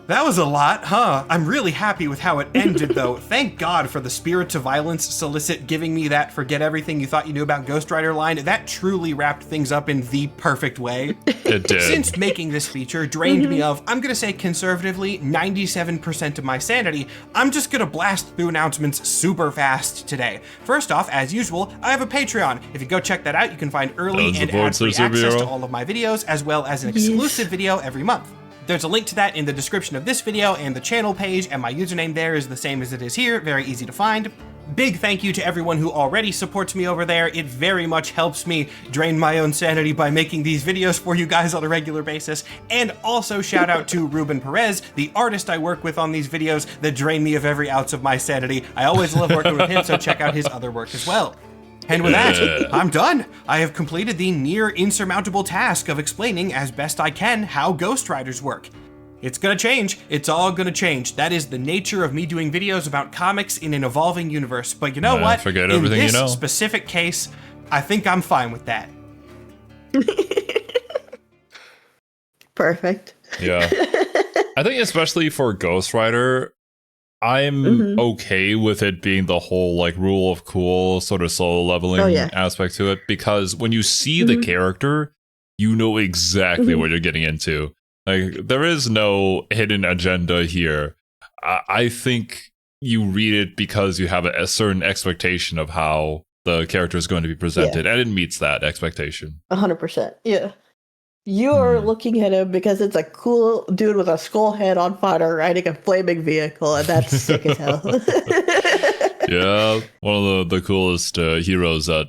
That was a lot, huh? I'm really happy with how it ended, though. Thank God for the Spirits of Violence solicit giving me that forget everything you thought you knew about Ghost Rider line. That truly wrapped things up in the perfect way. It did. Since making this feature drained me of, I'm gonna say conservatively, 97% of my sanity, I'm just gonna blast through announcements super fast today. First off, as usual, I have a Patreon. If you go check that out, you can find early and ad-free access to all of my videos, as well as an exclusive video every month. There's a link to that in the description of this video and the channel page, and my username there is the same as it is here, very easy to find. Big thank you to everyone who already supports me over there. It very much helps me drain my own sanity by making these videos for you guys on a regular basis. And also shout out to Ruben Perez, the artist I work with on these videos that drain me of every ounce of my sanity. I always love working with him, so check out his other work as well. And with that, I'm done. I have completed the near insurmountable task of explaining as best I can how Ghost Riders work. It's gonna change. It's all gonna change. That is the nature of me doing videos about comics in an evolving universe. But you know what? Forget everything in you know. this specific case, I think I'm fine with that. Perfect. Yeah. I think especially for Ghost Rider, I'm okay with it being the whole like rule of cool sort of solo leveling aspect to it, because when you see the character, you know exactly what you're getting into. Like, there is no hidden agenda here. I think you read it because you have a certain expectation of how the character is going to be presented, and it meets that expectation. 100%. Yeah. You're looking at him because it's a cool dude with a skull head on fire riding a flaming vehicle, and that's sick as hell. Yeah, one of the coolest heroes that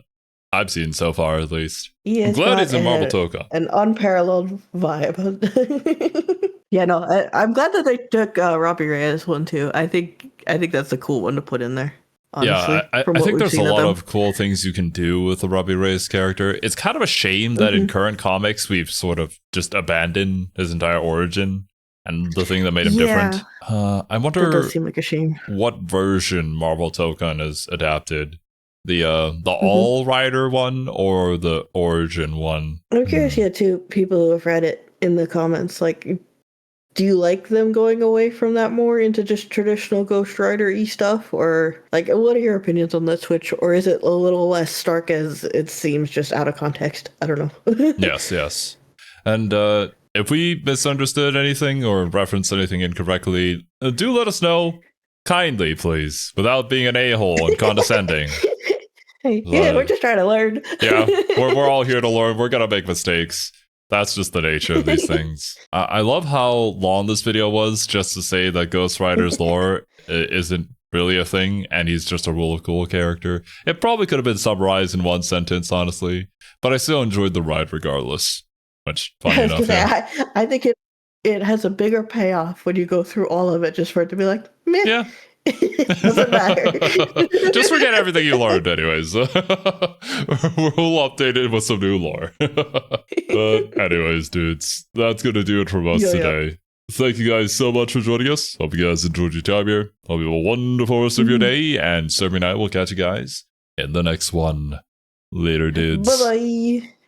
I've seen so far, at least. I'm glad he's in Marvel Toka. An unparalleled vibe. Yeah, no, I'm glad that they took Robbie Reyes one too. I think that's a cool one to put in there. Honestly, yeah, I think there's a lot of cool things you can do with the Robbie Reyes character. It's kind of a shame that in current comics we've sort of just abandoned his entire origin and the thing that made him different. I wonder, that does seem like a shame, what version Marvel Token has adapted. The All Rider one or the Origin one? I'm curious, to people who have read it in the comments, like, do you like them going away from that more into just traditional Ghost Rider-y stuff? Or, like, what are your opinions on that switch? Or is it a little less stark as it seems, just out of context? I don't know. Yes. And if we misunderstood anything or referenced anything incorrectly, do let us know. Kindly, please. Without being an a-hole and condescending. Yeah, we're just trying to learn. Yeah, we're all here to learn. We're going to make mistakes. That's just the nature of these things. I love how long this video was just to say that Ghost Rider's lore isn't really a thing, and he's just a rule of cool character. It probably could have been summarized in one sentence, honestly, but I still enjoyed the ride regardless. Which, funny enough, I think it has a bigger payoff when you go through all of it, just for it to be like, meh. Yeah. It doesn't matter. Just forget everything you learned anyways. We'll update it with some new lore. But anyways, dudes, that's gonna do it from us today. Thank you guys so much for joining us. Hope you guys enjoyed your time here. Hope you have a wonderful rest of your day, and Sermon Night will catch you guys in the next one. Later, dudes. Bye-bye.